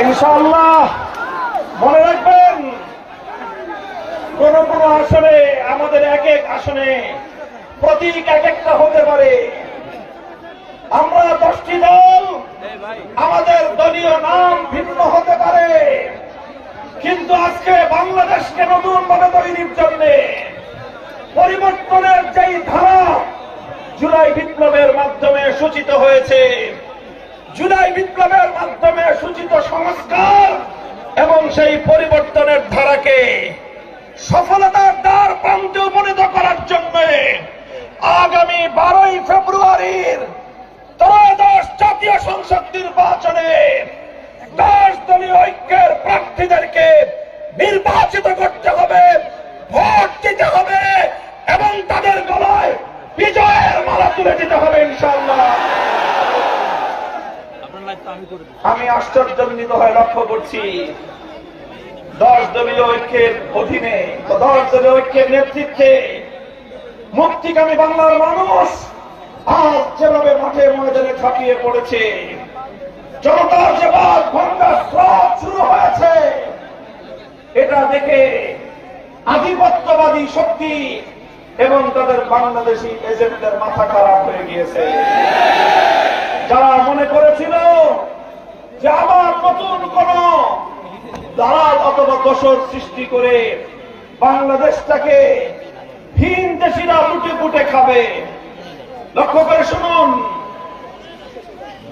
Speaker 2: ইনশাআল্লাহ মনে রাখবেন কোন কোন আসনে আমাদের এক এক আসনে প্রতীক এক একটা হতে পারে। আমরা 10টি দল, আমাদের দলীয় নাম ভিন্ন হতে পারে, কিন্তু আজকে বাংলাদেশকে নতুন ভাবে তৈরির জন্য পরিবর্তনের যেই ধারা জুলাই বিপ্লবের মাধ্যমে সূচিত হয়েছে,
Speaker 1: জুলাই বিপ্লবের মাধ্যমে সূচিত সংস্কার এবং সেই পরিবর্তনের ধারাকে সফলতার দ্বার প্রান্তে উপনীত করার জন্য আগামী 12ই ফেব্রুয়ারির ত্রয়োদশ জাতীয় সংসদ নির্বাচনে 10 দলীয় ঐক্যের প্রার্থীদেরকে নির্বাচিত করতে হবে, ভোট দিতে হবে এবং তাদের গলায় বিজয়ের মালা তুলে দিতে হবে ইনশাআল্লাহ। আমি আশ্চর্যান্বিত হয়ে লক্ষ্য করছি 10 দলীয় ঐক্যের অধীনে 10 দলীয় ঐক্যের নেতৃত্বে মুক্তিকামী বাংলার মানুষ আজ যেভাবে মাঠে ময়দানে ঝাঁপিয়ে পড়েছে, জনতার যে বাদ ভাঙ্গার স্রোত শুরু হয়েছে, এটা দেখে আধিপত্যবাদী শক্তি এবং তাদের বাংলাদেশি এজেন্টদের মাথা খারাপ হয়ে গিয়েছে। যারা মনে করেছিল যে আবার নতুন কোন দালাল অথবা দোসর সৃষ্টি করে বাংলাদেশটাকে ভিন দেশিরা লুটে পুটে খাবে, লক্ষ্য করে শুনুন,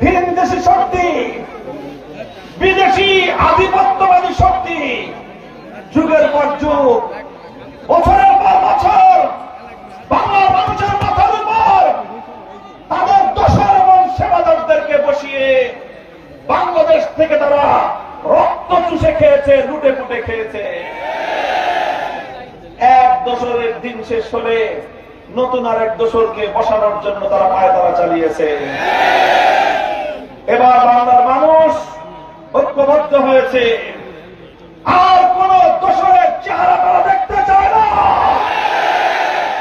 Speaker 1: ভিন দেশি শক্তি, বিদেশি আধিপত্যবাদী শক্তি যুগের পর যুগ, বছরের পর বছর বাংলার মানুষের মাথার উপর তাদের দোসর এবং সেবাদারদেরকে বসিয়ে বাংলাদেশ থেকে তারা রক্ত চুষে খেয়েছে, লুটে পুটে খেয়েছে। এক দোসরের দিন শেষ হলে নতুন আরেক দোসরকে বসানোর জন্য তারা পায়তারা চালিয়েছে। এবার বাংলার মানুষ ঐক্যবদ্ধ হয়েছে, আর কোন দোসরের চেহারা তারা দেখতে চায় না।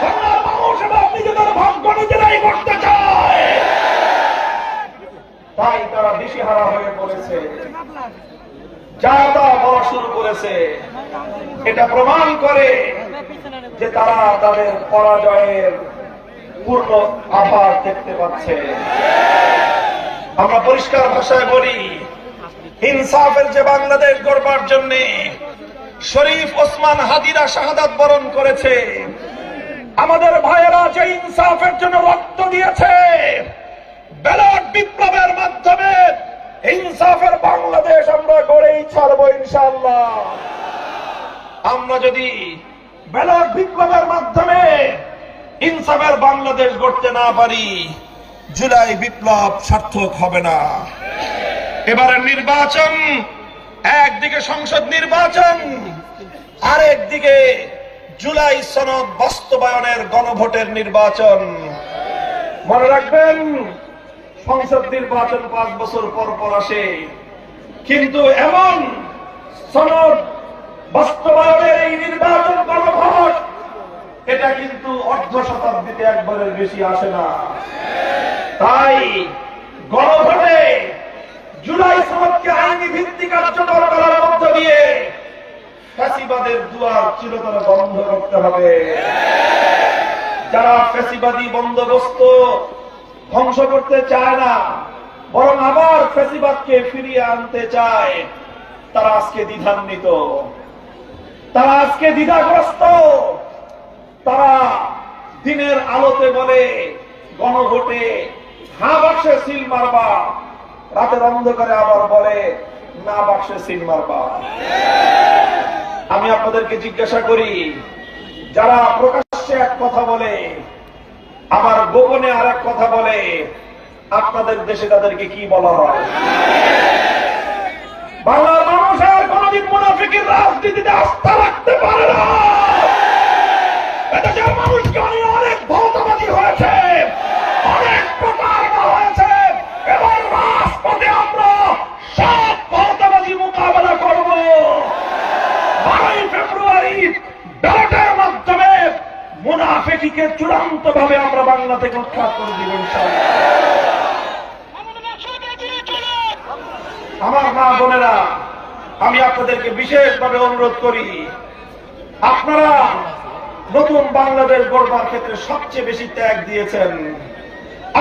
Speaker 1: বাংলার মানুষ এবার নিজেদের ভাগ্য নিজেরাই করতে চায়, তাই তারা দিশেহারা হয়ে পড়েছে, যা তা বলা শুরু করেছে। এটা প্রমাণ করে যে তারা তাদের পরাজয়ের পূর্ণ আভাস দেখতে পাচ্ছে। আমরা পরিষ্কার ভাষায় বলি, ইনসাফের যে বাংলাদেশ গড়বার জন্য শরীফ ওসমান হাদিরা শাহাদাত বরণ করেছে, আমাদের ভাইয়েরা যে ইনসাফের জন্য রক্ত দিয়েছে, ব্যালট বিপ্লবের মাধ্যমে ইনসাফের বাংলাদেশ আমরা গড়েই ছাড়বো ইনশাআল্লাহ। আমরা যদি ব্যালট বিপ্লবের মাধ্যমে ইনসাফের বাংলাদেশ গড়তে না পারি, জুলাই বিপ্লব সার্থক হবে না। এবারের নির্বাচন একদিকে সংসদ নির্বাচন, আরেকদিকে জুলাই সনদ বাস্তবায়নের গণভোটের নির্বাচন। মনে রাখবেন, সংসদ নির্বাচন 5 বছর পর পর আসে, কিন্তু এমন সনদ বাস্তবায়নের এই নির্বাচন গণভোট, এটা কিন্তু অর্ধ শতাব্দীতে একবারের বেশি আসে না। তাই গণভোটে জুলাই সনদকে আইনি ভিত্তি কার্যকর করার মধ্য দিয়ে ফ্যাসিবাদের দুয়ার চিরতরে বন্ধ করতে হবে। যারা ফ্যাসিবাদী বন্দোবস্ত ধ্বংস করতে চায় না, বরং আবার ফ্যাসিবাদকে ফিরিয়ে আনতে চায়, তারা আজকে দ্বিধান্বিত, তারা আজকে দ্বিধাগ্রস্ত। তারা দিনের আলোতে বলে গণভোটে হ্যাঁ বাক্সে সিল মারবা, রাতের অন্ধকারে আবার বলে না বাক্সে সিল মারবা। আমি আপনাদেরকে জিজ্ঞাসা করি, যারা প্রকাশ্যে এক কথা বলে আবার গোপনে আর এক কথা বলে, আপনাদের দেশে তাদেরকে কি বলা হয়? বাংলার মানুষ আর কোনদিন মুনাফিকের রাজনীতিতে আস্থা রাখতে পারে না। এদেশের মানুষকে অনেক ভৌতবাদী হয়েছে, অনেক প্রতারণা হয়েছে। এবার রাজপথে আমরা সব ভৌতবাদী মোকাবেলা করব। 12ই ফেব্রুয়ারি ব্যালটের মাধ্যমে মুনাফিককে চূড়ান্ত ভাবে আমরা বাংলা থেকে উৎখাত করে দিব ইনশাআল্লাহ। আমার মা বোনেরা, আমি আপনাদেরকে বিশেষভাবে অনুরোধ করি, আপনারা নতুন বাংলাদেশ গড়বার ক্ষেত্রে সবচেয়ে বেশি ত্যাগ দিয়েছেন।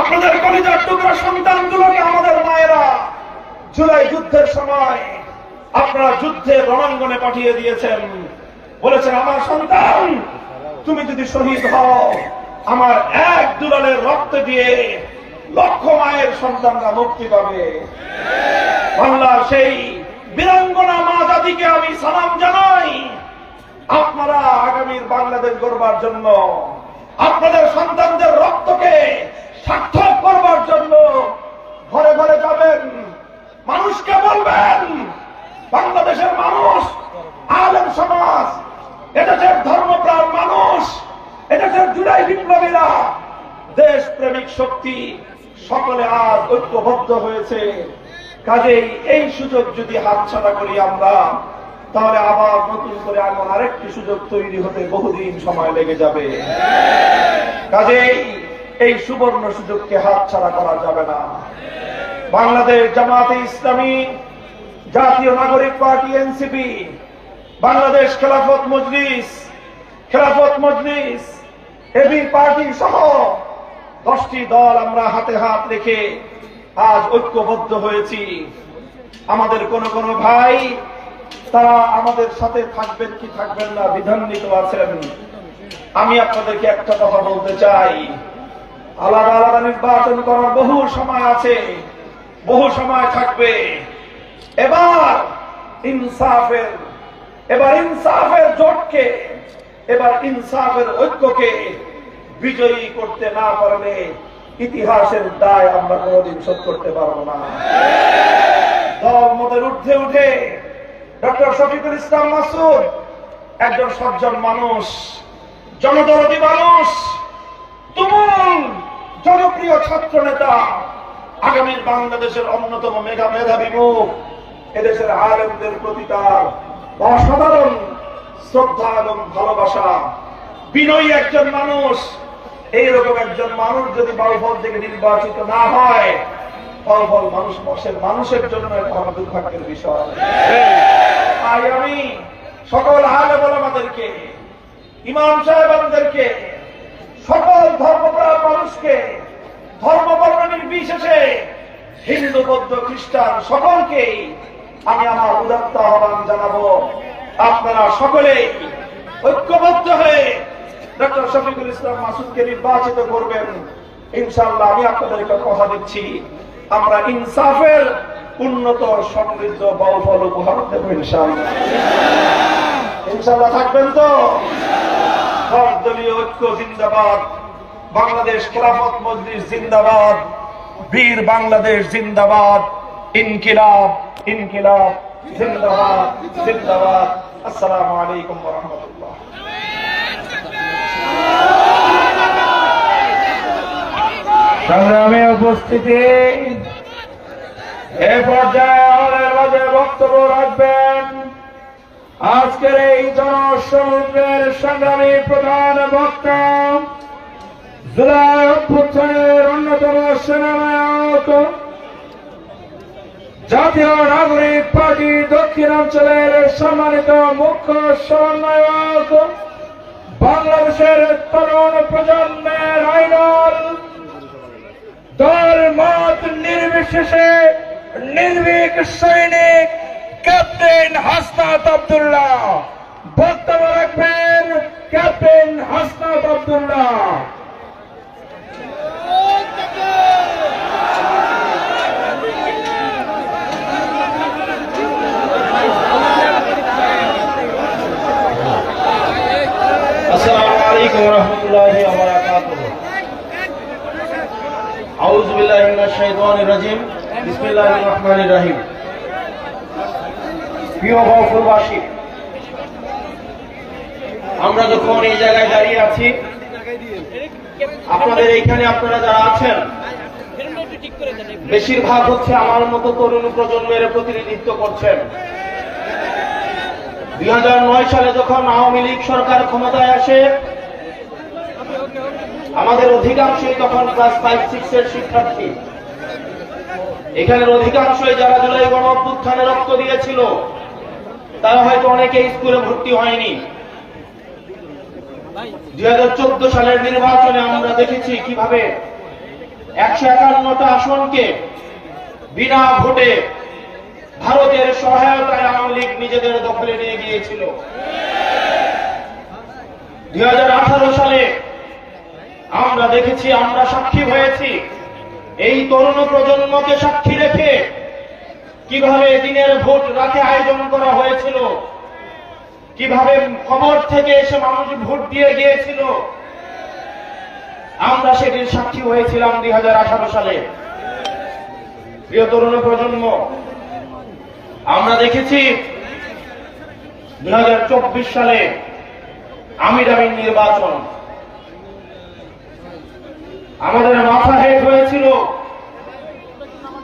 Speaker 1: আপনাদের কলিজার টুকরা সন্তানগুলোকে আমাদের মায়েরা জুলাই যুদ্ধের সময় আপনারা যুদ্ধের রণাঙ্গনে পাঠিয়ে দিয়েছেন, বলেছেন আমার সন্তান তুমি যদি শহীদ হও, আমার এক দুলালের রক্ত দিয়ে
Speaker 2: লক্ষ মায়ের সন্তানরা মুক্তি পাবে। বাংলার সেই বীরাঙ্গনা মা জাতিকে আমি সালাম জানাই। আপনারা আগামীর বাংলাদেশ গড়বার জন্য, আপনাদের সন্তানদের রক্তকে সার্থক করবার জন্য ঘরে ঘরে যাবেন, মানুষকে বলবেন, বাংলাদেশের মানুষ, আলেম সমাজ, এদেশের ধর্মপ্রাণ মানুষ, এদেশের জুলাই বিপ্লবীরা, দেশ প্রেমিক শক্তি সকলে আজ ঐক্যবদ্ধ হয়েছে। কাজেই এই সুযোগ যদি হাতছাড়া করি আমরা, তাহলে আবার নতুন করে এমন আরেকটি সুযোগ তৈরি হতে বহুদিন সময় লেগে যাবে। কাজেই এই সুবর্ণ সুযোগকে হাতছাড়া করা যাবে না। বাংলাদেশ জামাতে ইসলামী, জাতীয় নাগরিক party NCP, Bangladesh Khelafat Majlis, AB party সহ 10টি দল আমরা হাতে হাত রেখে আজ ঐক্যবদ্ধ হয়েছি। আমাদের কোন কোন ভাই তারা আমাদের সাথে থাকবেন কি থাকবেন না বিধান্বিত আছেন। আমি আপনাদেরকে একটা কথা বলতে চাই, আলাদা আলাদা নির্বাচন করার বহু সময় আছে, বহু সময় থাকবে। এবার ইনসাফের জোটকে, এবার ইনসাফের ঐক্যকে বিজয়ী করতে না পারলে ইতিহাসের দায় আমরা কোনদিন শোধ করতে পারবো না। দল মতের ঊর্ধ্বে উঠে ডক্টর শফিকুল ইসলাম মাসুদ একজন সজ্জন মানুষ, জনদরদী মানুষ, তুমুল জনপ্রিয় ছাত্র নেতা, আগামীর বাংলাদেশের অন্যতম মেধাবী মুখ। এদেশের আলেমদের প্রতি তার অসাধারণ শ্রদ্ধা এবং ভালোবাসা। বিনয়ী একজন মানুষ। এইরকম একজন মানুষ যদি বাউফল থেকে নির্বাচিত না হয়, বাউফল মানুষের জন্য একটা দুর্ভাগ্যের বিষয়। তাই আমি সকল আলেম ওলামাদেরকে, ইমাম সাহেবদেরকে, সকল ধর্মপ্রাণ মানুষকে, ধর্মবর্ণ নির্বিশেষে, হিন্দু বৌদ্ধ খ্রিস্টান সকলকেই আমি আমার উদাত্ত আহ্বান জানাবো, আপনারা সকলেই ঐক্যবদ্ধ হয়ে ডক্টর শফিকুল ইসলাম মাসুদকে নির্বাচিত করবেন। ইনশাআল্লাহ আমি আপনাদেরকে কথা দিচ্ছি, আমরা ইনসাফের উন্নত সমৃদ্ধ বাউফল উপহার দেব ইনশাআল্লাহ। ইনশাআল্লাহ থাকবেন তো? সর্বদলীয় ঐক্য জিন্দাবাদ, বাংলাদেশ খেলাফত মজলিস জিন্দাবাদ, বীর বাংলাদেশ জিন্দাবাদ, ইনকিলাব ইনকিলাব জিন্দাবাদ জিন্দাবাদ। আসসালামু আলাইকুম ওয়া রাহমাতুল্লাহ।
Speaker 1: সংগ্রামী উপস্থিতি, এ পর্যায়ে আমাদের মাঝে বক্তব্য রাখবেন আজকের এই জনসমুদ্রের সংগ্রামী প্রধান বক্তা, জুলাই অভ্যুত্থানের অন্যতম সেনানায়ক, জাতীয় নাগরিক পার্টি দক্ষিণাঞ্চলের সম্মানিত মুখ্য সমন্বয়ক, বাংলাদেশের তরুণ প্রজন্মের আইডল, দল মত নির্বিশেষে নির্ভীক সৈনিক ক্যাপ্টেন হাসনাত আব্দুল্লাহ। বক্তব্য রাখবেন ক্যাপ্টেন হাসনাত আব্দুল্লাহ।
Speaker 4: আসসালামু আলাইকুম ওয়া রাহমাতুল্লাহি ওয়া বারাকাতুহু। আউযু বিল্লাহি মিনাশ শাইতানির রাজিম। বিসমিল্লাহির রহমানির রহিম। প্রিয় বাউফলবাসী, আমরা যখন এই জায়গায় দাঁড়িয়ে আছি, আপনাদের এইখানে আপনারা যারা আছেন বেশিরভাগ হচ্ছে আমার মতো তরুণ প্রজন্মের প্রতিনিধিত্ব করছেন। 2009 সালে যখন আওয়ামী লীগ সরকার ক্ষমতায় আসে, আমাদের অধিকাংশই তখন ক্লাস 5-6 এর শিক্ষার্থী। এখানের অধিকাংশই যারা জুলাই গণ অভ্যুত্থানে রক্ত দিয়েছিল, তারা হয়তো অনেকে স্কুলে ভর্তি হয়নি। 2014 সালের নির্বাচনে আমরা দেখেছি কিভাবে 151টা আসনকে বিনা ভোটে ভারতের সহায়তায় আওয়ামী লীগ নিজেদের দখলে নিয়ে গিয়েছিল। 2018 সালে আমরা দেখেছি, আমরা সাক্ষী হয়েছি এই তরুণ প্রজন্মকে সাক্ষী রেখে কিভাবে দিনের ভোট রাতে আয়োজন করা হয়েছিল, কিভাবে খবর থেকে এসে মানুষ ভোট দিয়ে গিয়েছিল, আমরা সেটির সাক্ষী হয়েছিলাম 2018 সালে। প্রিয় তরুণ প্রজন্ম, আমরা দেখেছি 2024 সালে আমিরামিন নির্বাচন, আমাদের মাথা হেট হয়েছিল,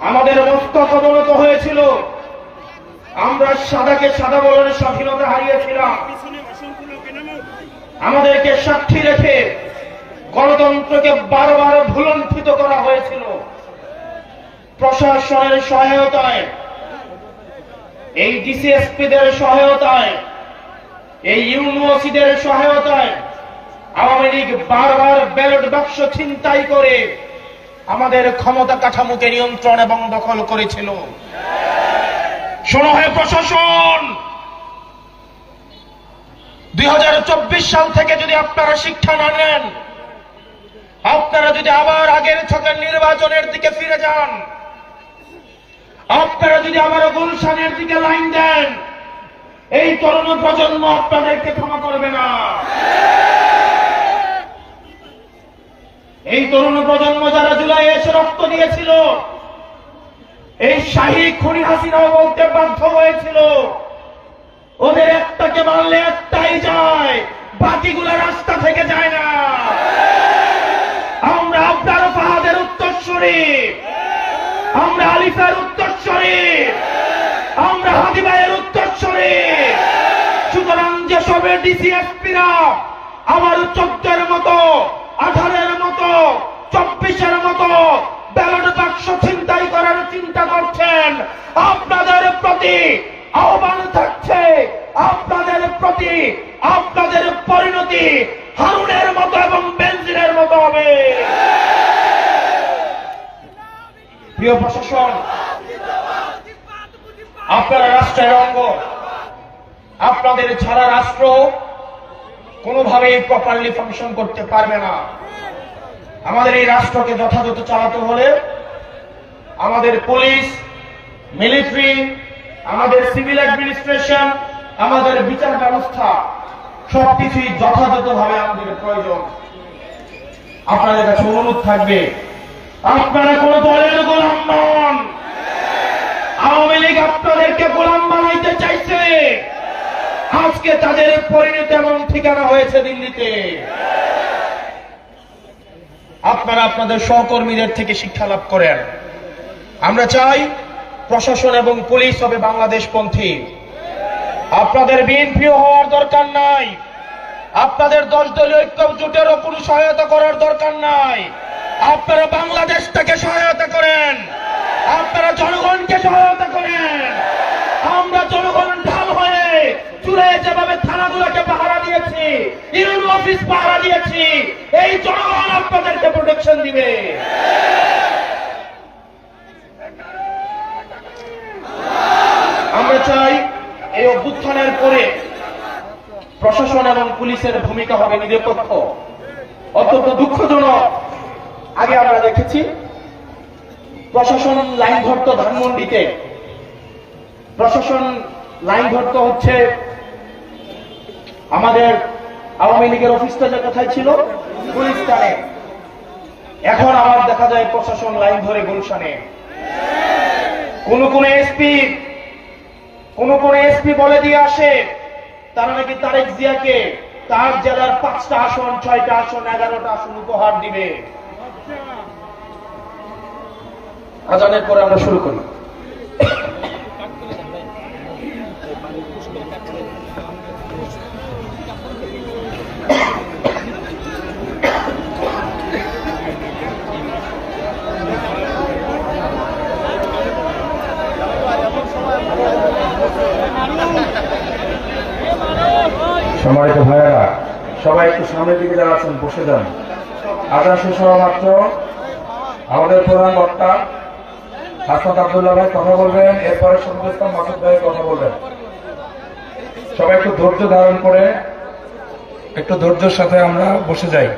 Speaker 4: আমাদের মস্তক অবনত হয়েছিল, আমরা সাদাকে সাদা বলার স্বাধীনতা হারিয়েছিলাম। আমাদেরকে সাক্ষী রেখে গণতন্ত্রকে বারবার ভুলণ্ঠিত করা হয়েছিল। প্রশাসনের সহায়তায়, এই ডিসিএসপিদের সহায়তায়, এই ইউনিভার্সিটির সহায়তায় আওয়ামী লীগ বারবার ব্যালট বাক্স ছিনতাই করে আমাদের ক্ষমতা কাঠামোকে নিয়ন্ত্রণ এবং দখল করেছিল। শোনো হে প্রশাসন, 2024 সাল থেকে যদি আপনারা শিক্ষা না নেন, আপনারা যদি আবার আগের ছকের নির্বাচনের দিকে ফিরে যান, আপনারা যদি আবার গুলশানের দিকে লাইন দেন, এই তরুণ প্রজন্ম আপনাদেরকে ক্ষমা করবে না। এই তরুণ প্রজন্ম যারা জুলাইয়ে এসে রক্ত দিয়েছিল, এই শাহী খুনি হাসিনাও বলতে বাধ্য হয়েছিল, ওদের একটাকে মারলে একটাই যায়, বাকিগুলো রাস্তা থেকে যায় না। আমরা আপনার ফাহাদের উত্তরসূরি, আমরা আলিফের উত্তরসূরি, আমরা হাদিবাইয়ের উত্তরসূরি। সুতরাং যেসবের ডিসিএসপিরা আমার 14-এর মতো, 18-এর মতো, 24-এর মতো ব্যালট বাক্স ছিনতাই করার চিন্তা করছেন, আপনাদের প্রতি আহ্বান থাকছে, আপনাদের প্রতি আপনাদের পরিণতি হারুনের মতো এবং বেনজিরের মতো হবে। প্রিয় প্রশাসন, আপনারা রাষ্ট্রের অঙ্গ, আপনাদের ছাড়া রাষ্ট্র কোনোভাবেই প্রপারলি ফাংশন করতে পারবে না। আমাদের এই রাষ্ট্রকে যথাযথ চালাতে হলে আমাদের পুলিশ, মিলিটারি, আমাদের সিভিল অ্যাডমিনিস্ট্রেশন, আমাদের বিচার ব্যবস্থা সবকিছুই যথাযথভাবে আমাদের প্রয়োজন। আপনাদের কাছে অনুরোধ থাকবে, আপনারা কোন দলের গোলাম নন। আওয়ামী লীগ আপনাদেরকে গোলাম বানাইতে চাইছে, আজকে তাদের পরিণতি এবং ঠিকানা হয়েছে দিল্লিতে। আপনারা আপনাদের সহকর্মীদের থেকে শিক্ষা লাভ করেন। আমরা চাই প্রশাসন এবং পুলিশ হবে বাংলাদেশপন্থী। আপনাদের বিএনপিও হওয়ার দরকার নাই, আপনাদের 10 দলীয় ঐক্য জোটেরও কোনো সহায়তা করার দরকার নাই। আপনারা বাংলাদেশটাকে সহায়তা করেন, আপনারা জনগণকে সহায়তা করেন। আমরা জনগণ ঢাল হয়ে চুলে যেভাবে থানাগুলোকে পাহারা দিয়েছি, ইউনিয়ন অফিস পাহারা দিয়েছি, এই জনগণ আপনাদেরকে প্রোটেকশন দিবে। আমরা চাই এই অভ্যুত্থানের পরে প্রশাসন এবং পুলিশের ভূমিকা হবে নিরপেক্ষ। অত্যন্ত দুঃখজনক, আগে আমরা দেখেছি প্রশাসন লাইন ধরত ধানমন্ডিতে, প্রশাসন লাইন ধরত হচ্ছে আমাদের আওয়ামী লীগের অফিসটা যে কোথায় ছিল, গুলিস্তানে। এখন আবার দেখা যায় প্রশাসন লাইন ধরে গুলশানে। কোন এসপি বলে দিয়ে আসে তারা নাকি তারেক জিয়াকে তার জেলার 5টা আসন, 6টা আসন, 11টা আসন উপহার দিবে। আজানের পরে আমরা শুরু করি।
Speaker 1: সম্মানিত ভাইয়েরা, সবাই একটু সামনের দিকে যারা আছেন বসে যান। আজান শেষ হওয়া মাত্র আমাদের প্রধান বক্তা হাসনাত আব্দুল্লাহ ভাই কথা বলবেন, এরপরে শফিকুল ইসলাম মাসুদ ভাই কথা বলবেন। সবাই একটু ধৈর্য ধারণ করে একটু ধৈর্যের সাথে আমরা বসে যাই।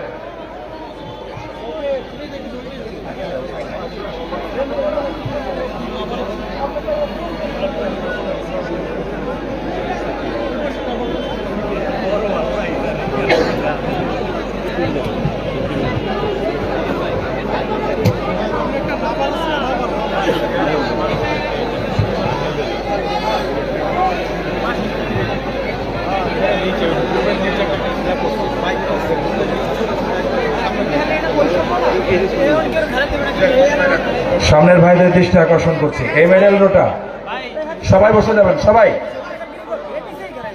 Speaker 1: সামনের ভাইদের দৃষ্টি আকর্ষণ করছি, এই মেডেল রোটা সবাই বসে যাবেন, সবাই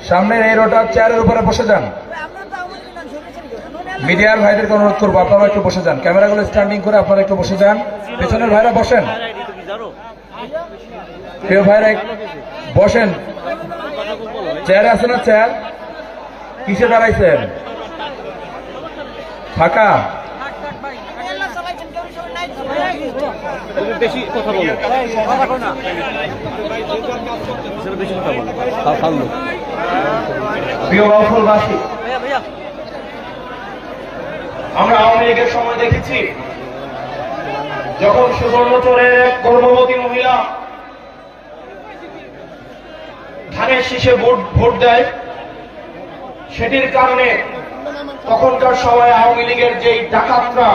Speaker 1: সামনের এই রোটার চেয়ারের উপরে বসে যান। মিডিয়ার ভাইদেরকে অনুরোধ করবো আপনারা একটু বসে যান, ক্যামেরাগুলো স্ট্যান্ডিং করে আপনারা একটু বসে যান। পেছনের ভাইরা বসেন, প্রিয় ভাইরা বসেন। চেয়ার আছে না? চেয়ার কিসে দাঁড়াইছেন? ফাঁকা?
Speaker 5: বেশি কথা বলো, বেশি কথা বলো।
Speaker 4: প্রিয় বাউফলবাসী, আমরা আওয়ামী লীগের সময় দেখেছি যখন সুবর্ণচরের এক গর্ভবতী মহিলা ধানের শীষে ভোট দেয়, সেটির কারণে তখনকার সময় আওয়ামী লীগের যেই ডাকাতরা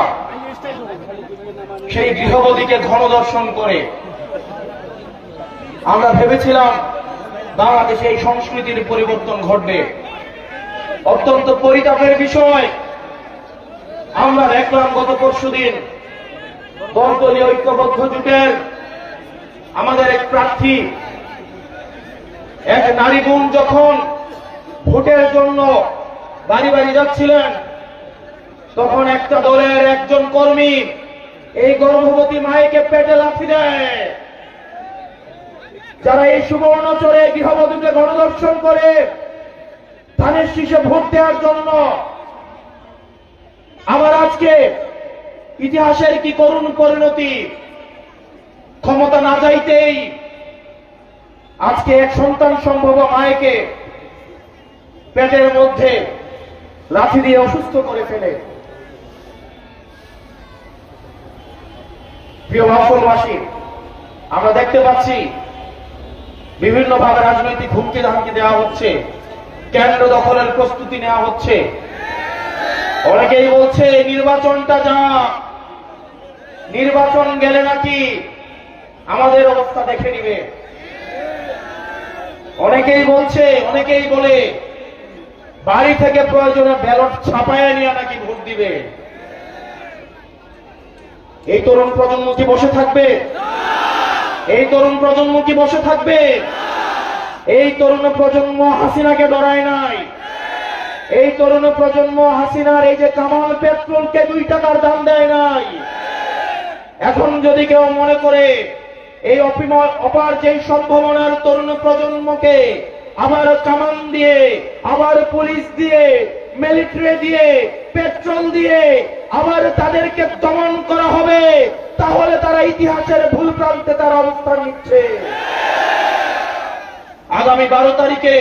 Speaker 4: সেই গৃহবধূকে গণধর্ষণ করে। আমরা ভেবেছিলাম বাংলাদেশে এই সংস্কৃতির পরিবর্তন ঘটবে। অত্যন্ত পরিতাপের বিষয়, আমরা দেখলাম গত পরশুদিন দলদলীয় ঐক্যবদ্ধ জোটের আমাদের এক প্রার্থী, এক নারী বোন যখন ভোটের জন্য বাড়ি বাড়ি যাচ্ছিলেন, তখন একটা দলের একজন কর্মী এই গর্ভবতী মায়েকে পেটে লাথি দেয়। যারা এই সুবর্ণচরে গৃহবধূকে গণধর্ষণ করে ধানের শীষে ভোট দেওয়ার জন্য, আবার আজকে ইতিহাসের কি করুণ পরিণতি, ক্ষমতা না যাইতেই আজকে এক সন্তান সম্ভব মায়েকে পেটের মধ্যে লাথি দিয়ে অসুস্থ করে ফেলে। প্রিয় বাউফলবাসী, আমরা দেখতে পাচ্ছি বিভিন্নভাবে রাজনৈতিক হুমকি ধামকি দেওয়া হচ্ছে, কেন্দ্র দখলের প্রস্তুতি নেওয়া হচ্ছে। অনেকেই বলছে নির্বাচনটা যা, নির্বাচন গেলে নাকি আমাদের অবস্থা দেখে নিবে। অনেকেই বলে বাড়ি থেকে প্রয়োজনে ব্যালট ছাপায় নিয়ে নাকি ভোট দিবে। এই তরুণ প্রজন্ম কি বসে থাকবে? এই তরুণ প্রজন্ম কি বসে থাকবে? এই তরুণ প্রজন্ম হাসিনাকে ডরায় নাই। এই তরুণ প্রজন্ম হাসিনার এই যে কামাল পেট্রোলকে 2 টাকার দাম দেয় নাই। এখন যদি কেউ মনে করে এই অপার যে সম্ভাবনার তরুণ প্রজন্মকে আবার কামান দিয়ে, আবার পুলিশ দিয়ে, মিলিটারি দিয়ে, পেট্রোল দিয়ে আবার তাদেরকে দমন করা হবে, তাহলে তারা ইতিহাসের ভুল প্রান্তে তার অবস্থান নিচ্ছে। আগামী 12 তারিখে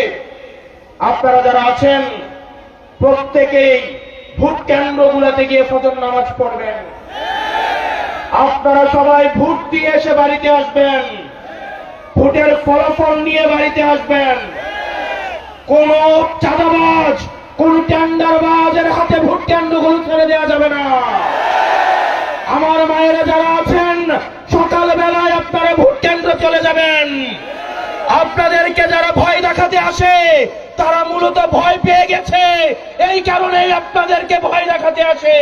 Speaker 4: আপনারা যারা আছেন প্রত্যেকেই ভোট কেন্দ্রগুলোতে গিয়ে ফজর নামাজ পড়বেন। আপনারা সবাই ভোট দিয়ে এসে বাড়িতে আসবেন, ভোটের ফলাফল নিয়ে বাড়িতে আসবেন। কোন চাঁদাবাজ, কোন টেন্ডারবাজের হাতে ভোট কেন্দ্রগুলো ছেড়ে দেওয়া যাবে না। আমার মায়েরা যারা আছেন সকালবেলায় আপনারা ভোট কেন্দ্র চলে যাবেন। আপনাদেরকে যারা ভয় দেখাতে আসে তারা মূলত ভয় পেয়ে গেছে, এই কারণেই আপনাদেরকে ভয় দেখাতে আসে।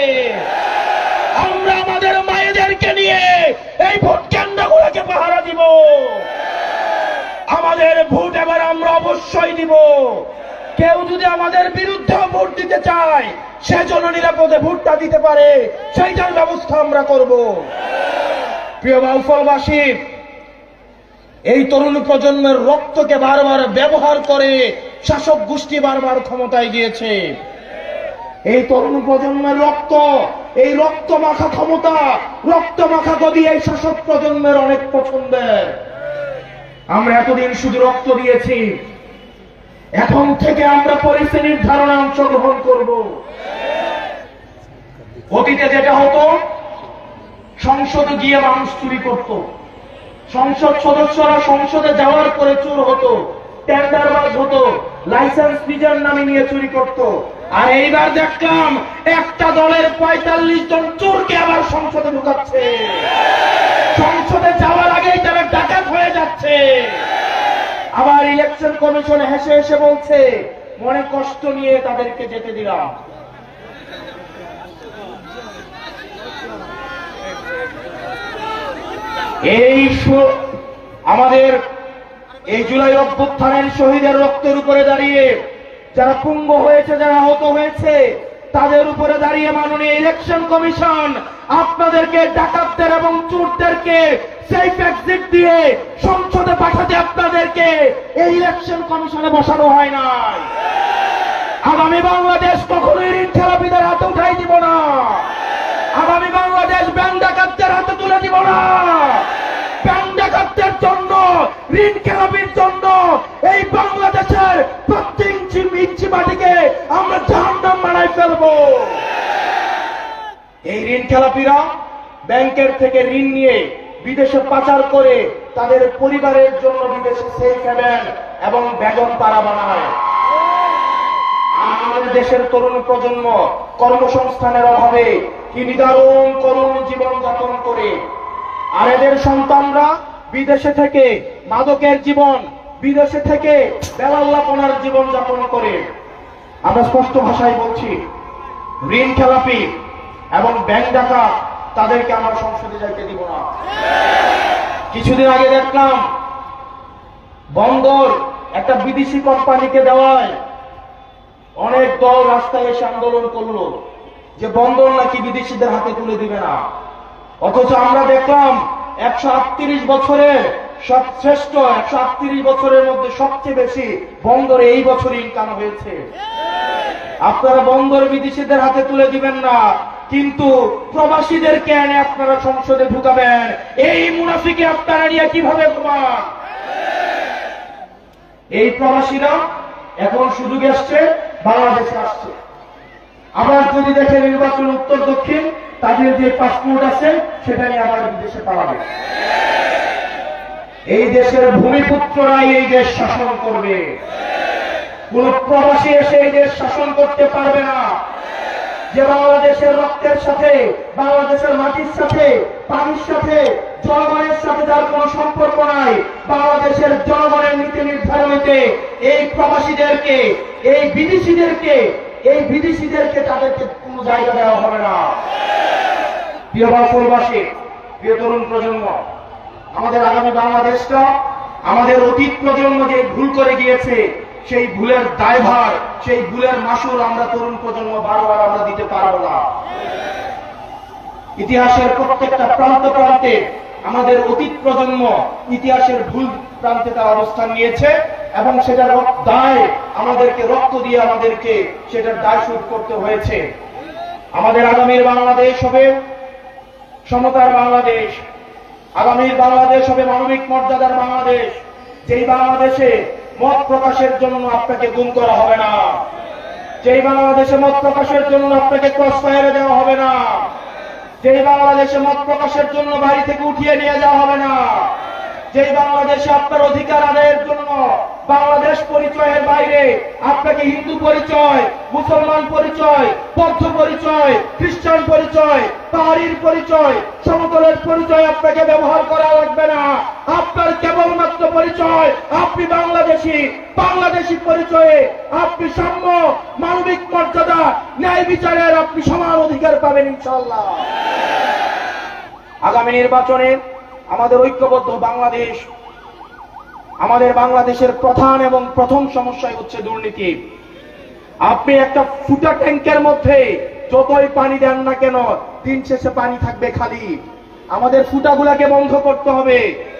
Speaker 4: আমরা আমাদের মায়েদেরকে নিয়ে এই ভোট কেন্দ্রগুলোকে পাহারা দিব। আমাদের ভোট এবার আমরা অবশ্যই দিব। কেউ যদি আমাদের বিরুদ্ধে ভোট দিতে চায়, সেজন্য নিরাপদে ভোটটা দিতে পারে, সেইটার ব্যবস্থা আমরা করব। প্রিয় বাউফলবাসী, এই তরুণ প্রজন্মের রক্তকে বারবার ব্যবহার করে শাসক গোষ্ঠী বারবার ক্ষমতায় গিয়েছে। এই তরুণ প্রজন্মের রক্ত, এই রক্ত মাখা ক্ষমতা, রক্ত মাখা গদি এই শাসক প্রজন্মের অনেক পছন্দের। আমরা এতদিন শুধু রক্ত দিয়েছি, এখন থেকে আমরা পরিস্থিতি নির্ধারণে অংশগ্রহণ করব। অতীতে যেটা হতো, সংসদে গিয়ে মানুষ চুরি করত, সংসদ সদস্যরা সংসদে যাওয়ার পরে চোর হতো, টেন্ডারবাজ হতো, লাইসেন্স নিজের নামে নিয়ে চুরি করত। আর এইবার দেখলাম একটা দলের 45 জন চোরকে আবার সংসদে ঢুকাচ্ছে। সংসদে যাওয়ার আগেই তারা ডাকাত হয়ে যাচ্ছে। আবার ইলেকশন কমিশন হেসে হেসে বলছে মনে কষ্ট নিয়ে তাদেরকে যেতে দিলাম। আমাদের এই জুলাই অভ্যুত্থানের শহীদের রক্তের উপরে দাঁড়িয়ে যারা পুঙ্গ হয়েছে, যারা আহত হয়েছে, তাদের উপরে দাঁড়িয়ে মাননীয় ইলেকশন কমিশন আপনাদেরকে, ডাকাতদের এবং চোরদেরকে সেফ এক্সিট দিয়ে সংসদে পাঠাতে আপনাদেরকে এই ইলেকশন কমিশনে বসানো হয় নাই। আগামী বাংলাদেশ কখনোই ঋণ খেলাপিদের হাতে উঠাই দিব না। আগামী বাংলাদেশ ব্যাংক ডাকাতদের হাতে তুলে দিব না। ব্যাংক ডাকাতদের জন্য, ঋণ খেলাপির জন্য এই বাংলাদেশের প্রত্যেক ইঞ্চি মাটিকে আমরা জাহান্নাম বানাই ফেলবো। এই ঋণ খেলাপিরা ব্যাংকের থেকে ঋণ নিয়ে বিদেশে পাচার করে তাদের পরিবারের জন্য বিদেশে সেফ হেভেন এবং বেগম পাড়া বানায়। আমাদের দেশের তরুণ প্রজন্ম কর্মসংস্থানের অভাবে কি নিদারুণ করুণ জীবন যাপন করে, আর এদের সন্তানরা বিদেশে থেকে মাদকের জীবন, বিদেশে থেকে বেলাল্লাপনার জীবন যাপন করে। আমরা স্পষ্ট ভাষায় বলছি, ঋণ খেলাপি এবং ব্যাংক ডাকাত তাদেরকে আমরা সংসদে যাইতে দিব না। কিছুদিন আগে দেখলাম বন্দর একটা বিদেশি কোম্পানিকে দেওয়ায় অনেক দল রাস্তায় এসে আন্দোলন করলো যে বন্দর নাকি বিদেশিদের হাতে তুলে দিবে না। অথচ আমরা দেখলাম 138 বছরের শ্রেষ্ঠ 138 বছরের মধ্যে সবচেয়ে বেশি বন্দরে এই বছর ইনকাম হয়েছে। আপনারা বন্দর বিদেশিদের হাতে তুলে দিবেন না, কিন্তু প্রবাসীদেরকে এনে আপনারা সংসদে ঢুকাবেন। এই মুনাফিকে আপনারা নিয়ে কিভাবে ঘুমান? এই প্রবাসীরা এখন সুযোগ আসছে, বাংলাদেশে আসছে। আবার যদি দেখে নির্বাচন উত্তর দক্ষিণ, তাদের যে পাসপোর্ট আছে সেটা নিয়ে আবার বিদেশে পালাবে। এই দেশের ভূমিপুত্ররাই এই দেশ শাসন করবে, কোন প্রবাসী এসে এই দেশ শাসন করতে পারবে না। যে বাংলাদেশের রক্তের সাথে, বাংলাদেশের মাটির সাথে, পানির সাথে, জনগণের সাথে যার কোন সম্পর্ক নাই, বাংলাদেশের জনগণের নীতি নির্ধারণীতে এই প্রবাসীদেরকে, এই বিদেশিদেরকে তাদেরকে কোনো জায়গা দেওয়া হবে না। প্রিয় বাংলাদেশবাসী, প্রিয় তরুণ প্রজন্ম, আমাদের আগামী বাংলাদেশটা, আমাদের অতীত প্রজন্ম যে ভুল করে গিয়েছে, সেই ভুলের দায়ভার, সেই ভুলের মাসুল আমরা তরুণ প্রজন্ম বারবার আমরা দিতে পারবো না। ইতিহাসের প্রত্যেকটা প্রান্তে আমাদের অতীত প্রজন্ম ইতিহাসের ভুল প্রান্তে তার অবস্থান নিয়েছে এবং সেটার দায় আমাদেরকে, রক্ত দিয়ে আমাদেরকে সেটার দায় শোধ করতে হয়েছে। আমাদের আগামীর বাংলাদেশ হবে সমতার বাংলাদেশ, আগামীর বাংলাদেশ হবে মানবিক মর্যাদার বাংলাদেশ, যেই বাংলাদেশে মত প্রকাশের জন্য আপনাকে গুম করা হবে না, যেই বাংলাদেশে মত প্রকাশের জন্য আপনাকে ক্রস ফায়ারে দেওয়া হবে না, যেই বাংলাদেশে মত প্রকাশের জন্য বাড়ি থেকে উঠিয়ে নিয়ে যাওয়া হবে না, যেই বাংলাদেশে আপনার অধিকার আদায়ের জন্য বাংলাদেশ পরিচয়ের বাইরে আপনাকে হিন্দু পরিচয়, মুসলমান পরিচয়, বৌদ্ধ পরিচয়, খ্রিস্টান পরিচয়, পাহাড়ির পরিচয়, সমতলের পরিচয় আপনাকে ব্যবহার করা লাগবে না। আপনার কেবলমাত্র পরিচয় আপনি বাংলাদেশি পরিচয়ে আপনি সাম্য, মানবিক মর্যাদা, ন্যায় বিচারের আপনি সমান অধিকার পাবেন ইনশাআল্লাহ। আগামী নির্বাচনে আমাদের ঐক্যবদ্ধ বাংলাদেশ, আমাদের বাংলাদেশের প্রধান এবং প্রথম সমস্যাই হচ্ছে দুর্নীতি। আপনি একটা ফুটা ট্যাঙ্কের মধ্যে যতই পানি দেন না কেন, দিন শেষে পানি থাকবে খালি। আমাদের ফুটাগুলাকে বন্ধ করতে হবে,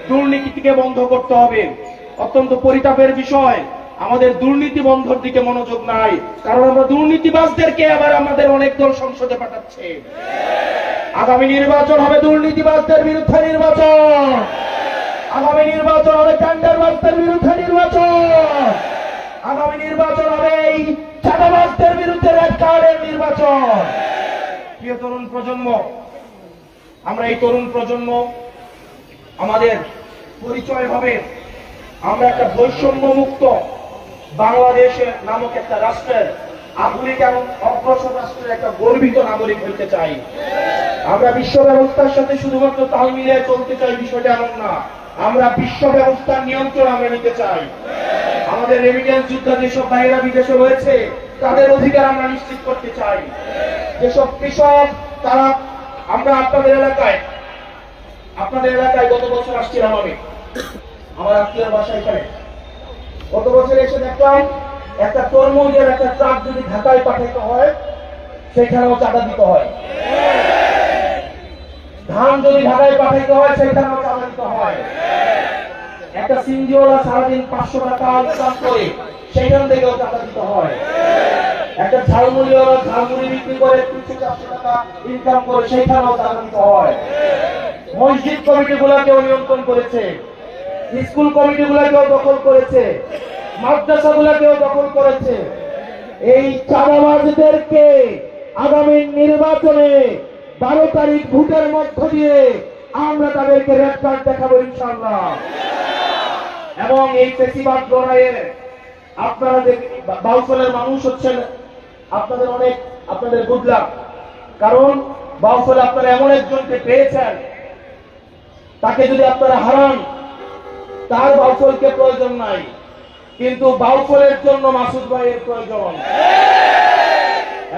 Speaker 4: দুর্নীতিকে বন্ধ করতে হবে। অত্যন্ত পরিতাপের বিষয়, আমাদের দুর্নীতি বন্ধের দিকে মনোযোগ নাই, কারণ আমরা দুর্নীতিবাজদেরকে আবার আমাদের অনেক দল সংসদে পাঠাচ্ছে। আগামী নির্বাচন হবে দুর্নীতিবাজদের বিরুদ্ধে নির্বাচন, আগামী নির্বাচন হবে টেন্ডারবাজদের বিরুদ্ধে নির্বাচন, আগামী নির্বাচন হবে এই চাঁদাবাজদের বিরুদ্ধে রেড কার্ডের নির্বাচন। প্রিয় তরুণ প্রজন্ম, আমরা এই তরুণ প্রজন্ম, আমাদের পরিচয় হবে আমরা একটা বৈষম্য মুক্ত বাংলাদেশের নামক একটা রাষ্ট্রের, আধুনিক এবং অগ্রসর রাষ্ট্রের একটা গর্বিত নাগরিক হইতে চাই। আমরা বিশ্ব ব্যবস্থার সাথে শুধুমাত্র তাল মিলিয়ে চলতে চাই, বিষয়টা এমন না। আমরা বিশ্ব ব্যবস্থার নিয়ন্ত্রণ আমরা নিতে চাই। আমাদের রেমিটেন্স যোদ্ধা যেসব ভাইয়েরা বিদেশে রয়েছে, তাদের অধিকার আমরা নিশ্চিত করতে চাই। যেসব কৃষক, তারা, আমরা আপনাদের এলাকায় আপনাদের এলাকায় গত বছর আসছিলাম আমি, আমার আত্মীয়ের বাসা এখানে। গত বছর এসে দেখলাম একটা তরমুজের একটা ট্রাক যদি ঢাকায় পাঠাতে হয় সেখানেও চাঁদা দিতে হয়। ধান যদি ঢাকায় পাঠাইতে হয় সেখানেও চাঁদা দিতে হয়। একটা সিঞ্জিওলা সারাদিন 500 টাকা ইনকাম করে সেখান থেকেও চাঁদা দিতে হয়। একটা ঝালমুড়িওয়ালা ঝালমুড়ি বিক্রি করে 300-400 টাকা ইনকাম করে সেখানেও চাঁদা দিতে হয়। মসজিদ কমিটি গুলাকেও নিয়ন্ত্রণ করেছে, স্কুল কমিটি গুলাকেও দখল করেছে, মাদ্রাসা গুলাকেও দখল করেছে। এই চাঁদাবাজদেরকে আগামী নির্বাচনে 12 তারিখ ভোটের মধ্য দিয়ে আমরা তাদেরকে রেড কার্ড দেখাবো ইনশাআল্লাহ। এবং এই ফেসিবাদ লড়াইয়ে আপনারা যে বাউফলের মানুষ হচ্ছেন, আপনাদের অনেক আপনাদের গুড লাক। কারণ বাউফলে আপনারা এমন একজনকে পেয়েছেন, তাকে যদি আপনারা হারান তার বাউফলকে প্রয়োজন নাই, কিন্তু বাউফলের জন্য মাসুদ ভাইয়ের প্রয়োজন।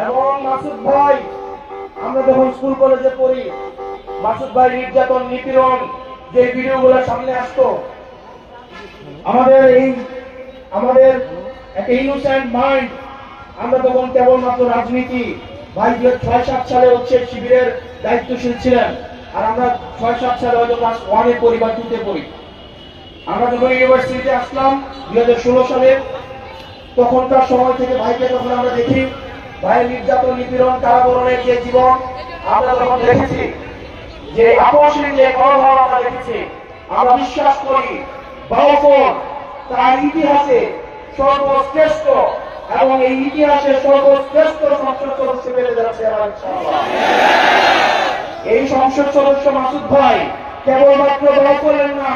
Speaker 4: এবং মাসুদ ভাই, আমরা যখন স্কুল কলেজে পড়ি, মাসুদ ভাই নির্যাতন নিপীড়ন যে ভিডিওগুলো সামনে আসতো, আমাদের একটা ইনোসেন্ট মাইন্ড, আমরা তখন কেবলমাত্র রাজনীতি, ভাই 6-7 সালে হচ্ছে শিবিরের দায়িত্বশীল ছিলেন, আর আমরা 6-7 সালে হয়তো ক্লাস 1-এ পড়ি বা 2-তে পড়ি। আমরা যখন ইউনিভার্সিটিতে আসলাম 2016 সালে, তখনকার সময় থেকে ভাইকে যখন আমরা দেখি, ভাইয়ের নির্যাতন নিপীড়ন কারাবরণের যে জীবন আমরা যখন দেখেছি, যে আপসহীন যে মনোভাব আমরা দেখেছি, আমরা বিশ্বাস করি বাউফল তার ইতিহাসে সর্বশ্রেষ্ঠ এবং এই ইতিহাসে সর্বশ্রেষ্ঠ সংসদ সদস্য পেতে যাচ্ছে ইনশাআল্লাহ। এই সংসদ সদস্য মাসুদ ভাই কেবলমাত্র বাউফলের না,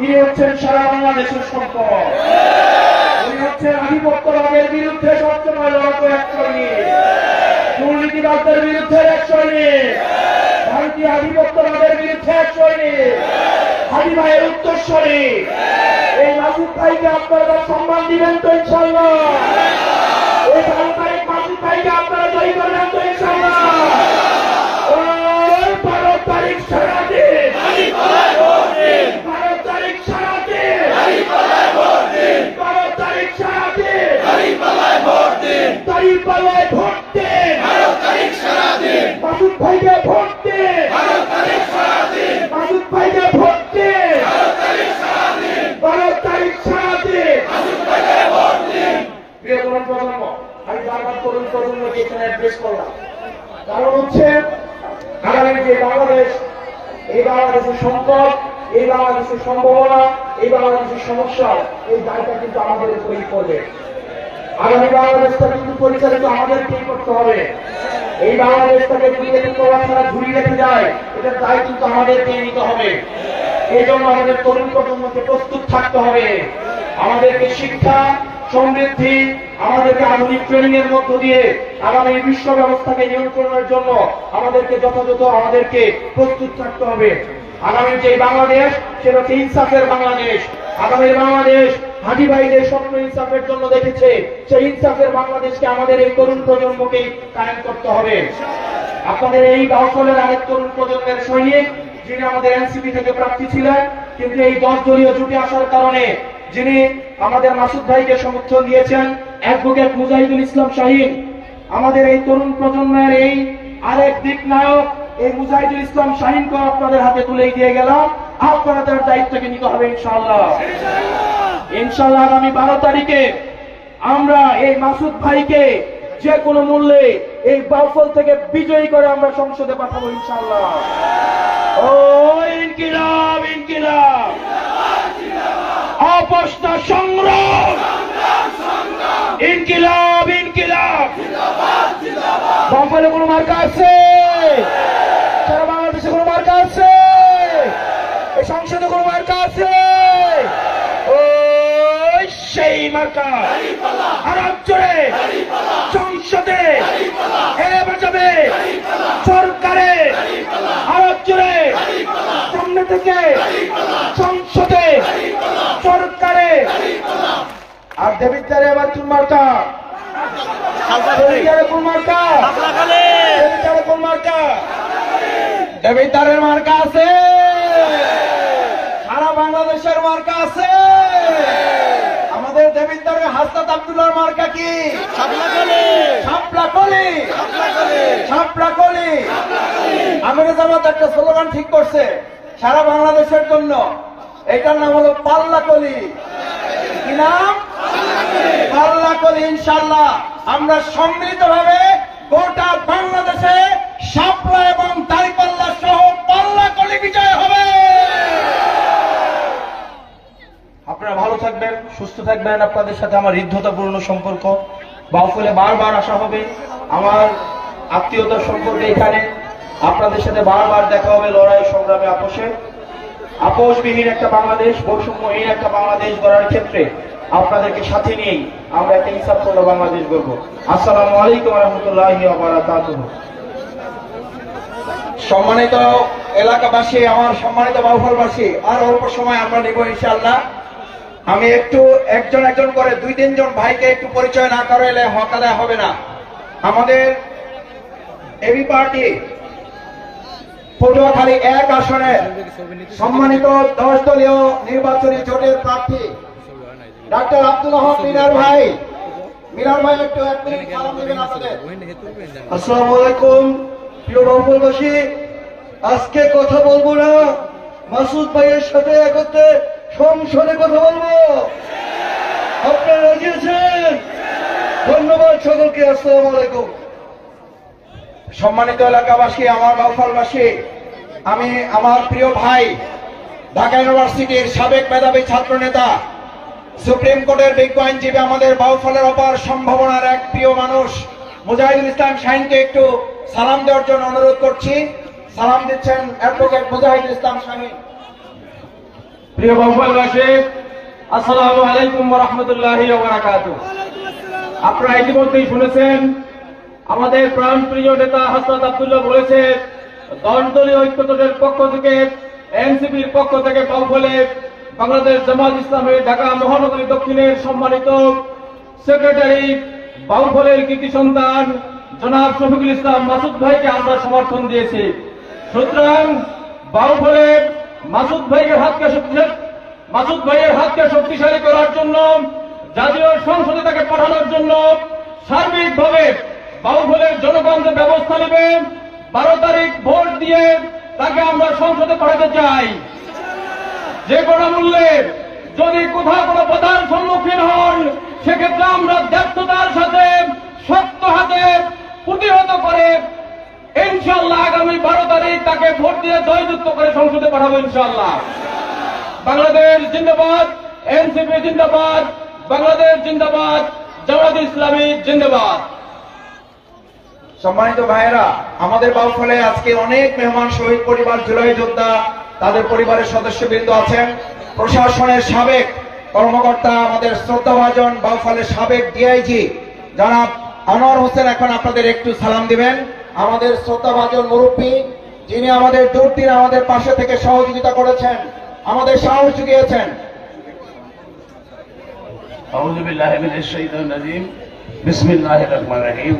Speaker 4: ইনি হচ্ছেন সারা বাংলাদেশের সম্পদ। উনি হচ্ছেন আধিপত্যবাদের বিরুদ্ধে সবসময় লড়াকু এক সৈনিক, দুর্নীতিবাদদের বিরুদ্ধে এক সৈনিক, ভারতীয় আধিপত্যবাদের বিরুদ্ধে এক সৈনিক, হাজি ভাইয়ের উত্তরস্বরী। এই মাসুদ ভাইকে আপনারা সম্মান দিবেন তো ইনশাআল্লাহ? এই 12 তারিখ মাসুদ ভাইকে আপনারা জয়ী করবেন তো ইনশাআল্লাহ? ওই 12 তারিখ সারাদিন 12 তারিখ সারাদিন 12 তারিখ সারাদিন দাঁড়িপাল্লায় ভোট দিন, মাসুদ ভাইকে ভোট দিন, মাসুদ ভাইকে ভোট দিন, 12 তারিখ সারাদিন। প্রিয় তরুণ প্রজন্ম, আমি বারবার তরুণ প্রজন্মকে এখানে অ্যাড্রেস করলাম, কারণ হচ্ছে আগামী যে বাংলাদেশ, এই বাংলাদেশের সম্পদ, এই বাংলাদেশের সম্ভাবনা, এই বাংলাদেশের সমস্যা, এই দায়টা কিন্তু আমাদের উপরেই পড়বে। আগামী বাংলাদেশটা কিন্তু পরিচালিত আমাদেরকেই করতে হবে। এই বাংলাদেশটাকে যদি ছাড়া ঝুলিয়ে রেখে যায়, এটার দায় কিন্তু আমাদেরকেই নিতে হবে। এই জন্য আমাদের তরুণ প্রজন্মকে প্রস্তুত থাকতে হবে। আমাদেরকে শিক্ষা, সমৃদ্ধি, আমাদেরকে আধুনিক ট্রেনিং এর মধ্য দিয়ে আগামী বিশ্ব ব্যবস্থাকে নিয়ন্ত্রণের জন্য আমাদেরকে যথাযথ প্রস্তুত থাকতে হবে। আগামী যে বাংলাদেশ, সেটা হচ্ছে ইনসাফের বাংলাদেশ। আগামীর বাংলাদেশ হাজি ভাই যে স্বপ্ন ইনসাফের জন্য দেখেছে, সেই ইনসাফের বাংলাদেশকে আমাদের এই তরুণ প্রজন্মকে কায়েম করতে হবে। আপনাদের এই বাউফলের আরেক তরুণ প্রজন্মের সৈনিক, যিনি আমাদের এনসিপি থেকে প্রার্থী ছিলেন, কিন্তু এই 10 দলীয় জুটে আসার কারণে যিনি আমাদের মাসুদ ভাইকে সমর্থন দিয়েছেন, অ্যাডভোকেট মুজাহিদুল ইসলাম শাহীন। আমাদের এই তরুণ প্রজন্মের এই আরেক দিক নায়ক, এই মুজাহিদুল ইসলাম শাহীনকে আপনাদের হাতে তুলে দিয়ে গেলাম। আপনাদের দায়িত্বকে নিতে হবে ইনশাআল্লাহ। ইনশাআল্লাহ আগামী 12 তারিখে আমরা এই মাসুদ ভাইকে যে কোনো মূল্যে এই বাউফল থেকে বিজয়ী করে আমরা সংসদে পাঠাবো ইনশাআল্লাহ। ও ইনকিলাব ইনকিলাব, অপস্তা সংগ্রাম, ইনকিলাব ইনকিলাব। বাউফলে কোনো মার্কা আছে? সারা বাংলাদেশে কোনো মার্কা আছে? এই সংসদে কোনো মার্কা আছে? ওই সেই মার্কা আরব জোরে সংসদে হেরে বাজাবে সরকারে, আরব জোরে সামনে থেকে সংসদে সরকারে। আর দেবিদ্বারে আবার কোন মার্কা? কোন মার্কা? কোন মার্কা? দেবিদ্বারের মার্কা আছে?
Speaker 2: সারা বাংলাদেশের মার্কা আছে। আমাদের দেবিদ্বারের হাসনাত আব্দুল্লাহর মার্কা কি? শাপলা কলি। আমির জামাত একটা স্লোগান ঠিক করছে সারা বাংলাদেশের জন্য, এটার নাম হলো পাল্লা কলি। কি নাম? পাল্লা কলি। ইনশাআল্লাহ আমরা সম্মিলিতভাবে গোটা বাংলাদেশে শাপলা এবং দাঁড়িপাল্লা সহ পাল্লা কলি বিজয় হবে। আপনারা ভালো থাকবেন, সুস্থ থাকবেন। আপনাদের সাথে আমার হৃদ্যতাপূর্ণ সম্পর্ক। বাউফলে বারবার আসা হবে। আমার আত্মীয়তার সম্পর্ক এখানে। আপনাদের সাথে বারবার দেখা হবে লড়াই সংগ্রামে আপোষে। আপোষবিহীন একটা বাংলাদেশ, বৈষম্যহীন একটা বাংলাদেশ গড়ার ক্ষেত্রে আপনাদেরকে সাথে নিয়েই আমরা একটা ইনসাফপূর্ণ বাংলাদেশ গড়ব। আসসালামু আলাইকুম ওয়া রাহমাতুল্লাহি ওয়া বারাকাতুহু। সম্মানিত এলাকাবাসী, আমার সম্মানিত বাউফলবাসী, আর অল্প সময় আমরা নেব ইনশাআল্লাহ। আমি একটু একজন করে 2-3 জন ভাইকে একটু পরিচয় না করাইলে হক আদায় হবে না। আমাদের এবি পার্টি পটুয়াখালী 1 আসনের সম্মানিত 10 দলীয় নির্বাচনী জোটের প্রার্থী ডাক্তার আব্দুল আহম মিনার ভাই একটু 1 মিনিট সালাম দিবেন আপনাদের। আসসালামু আলাইকুম প্রিয় বাউফলবাসী, আজকে কথা বলবো না, মাসুদ ভাইয়ের সাথে একত্রে সংসদে কথা বলবো। আপনারা রাজি আছেন? ধন্যবাদ সকলকে। আসসালামু আলাইকুম। সম্মানিত এলাকাবাসী, আমার বাউফলবাসী, আমি আমার প্রিয় ভাই ঢাকা ইউনিভার্সিটির সাবেক মেধাবী ছাত্র নেতা, সুপ্রিম কোর্টের বিজ্ঞ আইনজীবী, আমাদের বাউফলের অপার সম্ভাবনার এক প্রিয় মানুষ মুজাহিদুল ইসলাম শাহীনকে একটু সালাম দেওয়ার জন্য অনুরোধ করছি। সালাম দিচ্ছেন অ্যাডভোকেট মুজাহিদুল ইসলাম শাহীন। প্রিয় বাউফলবাসী, আসসালামু আলাইকুম ওয়া রাহমাতুল্লাহি ওয়া বারাকাতুহু। আপনারা ইতিমধ্যেই শুনেছেন আমাদের প্রাণপ্রিয় নেতা হাসনাত আব্দুল্লাহ বলেছে 10 দলীয় ঐক্যজোটের পক্ষ থেকে, এনসিপির পক্ষ থেকে বাউফলে বাংলাদেশ জামাত ইসলামের ঢাকা মহানগরী দক্ষিণের সম্মানিত সেক্রেটারি, বাউফলের কৃতি সন্তান জনাব শফিকুল ইসলাম মাসুদ ভাইকে আমরা সমর্থন দিয়েছি। সুতরাং বাউফলে মাসুদ ভাইয়ের হাতকে শক্তিশালী করার জন্য, জাতীয় সংসদে তাকে পাঠানোর জন্য সার্বিকভাবে বাউফলের জনগণের ব্যবস্থা নেবে। 12 তারিখ ভোট দিয়ে তাকে আমরা সংসদে পাঠাতে চাই। যে কোনো মূল্যে যদি কোথাও কোনো বাধার সম্মুখীন হন, সেক্ষেত্রে আমরা ব্যর্থতার সাথে শক্ত হাতে প্রতিহত করে ইনশাআল্লাহ আগামী 12 তারিখ তাকে ভোট দিয়ে জয়যুক্ত করে সংসদে পাঠাবো ইনশাআল্লাহ। বাংলাদেশ জিন্দাবাদ, এনসিপি জিন্দাবাদ, বাংলাদেশ জিন্দাবাদ, জামাত ইসলামী জিন্দাবাদ। সম্মানিত ভাইয়েরা, আমাদের বাউফলে আজকে অনেক মেহমান, শহীদ পরিবার, জুলাই যোদ্ধা, তাদের পরিবারের সদস্যবৃন্দ আছেন। প্রশাসনের সাবেক কর্মকর্তা, আমাদের শ্রদ্ধাভাজন বাউফলের সাবেক ডিআইজি জনাব আনোয়ার হোসেন এখন আপনাদের একটু সালাম দিবেন। আমাদের শ্রদ্ধাভাজন মুরব্বী, যিনি আমাদের দুর্দিন আমাদের পাশে থেকে সহযোগিতা করেছেন, আমাদের সাহস জুগিয়েছেন।
Speaker 3: আউযু বিল্লাহি মিনাশ শাইতানির রাজিম। বিসমিল্লাহির রহমানির রহিম।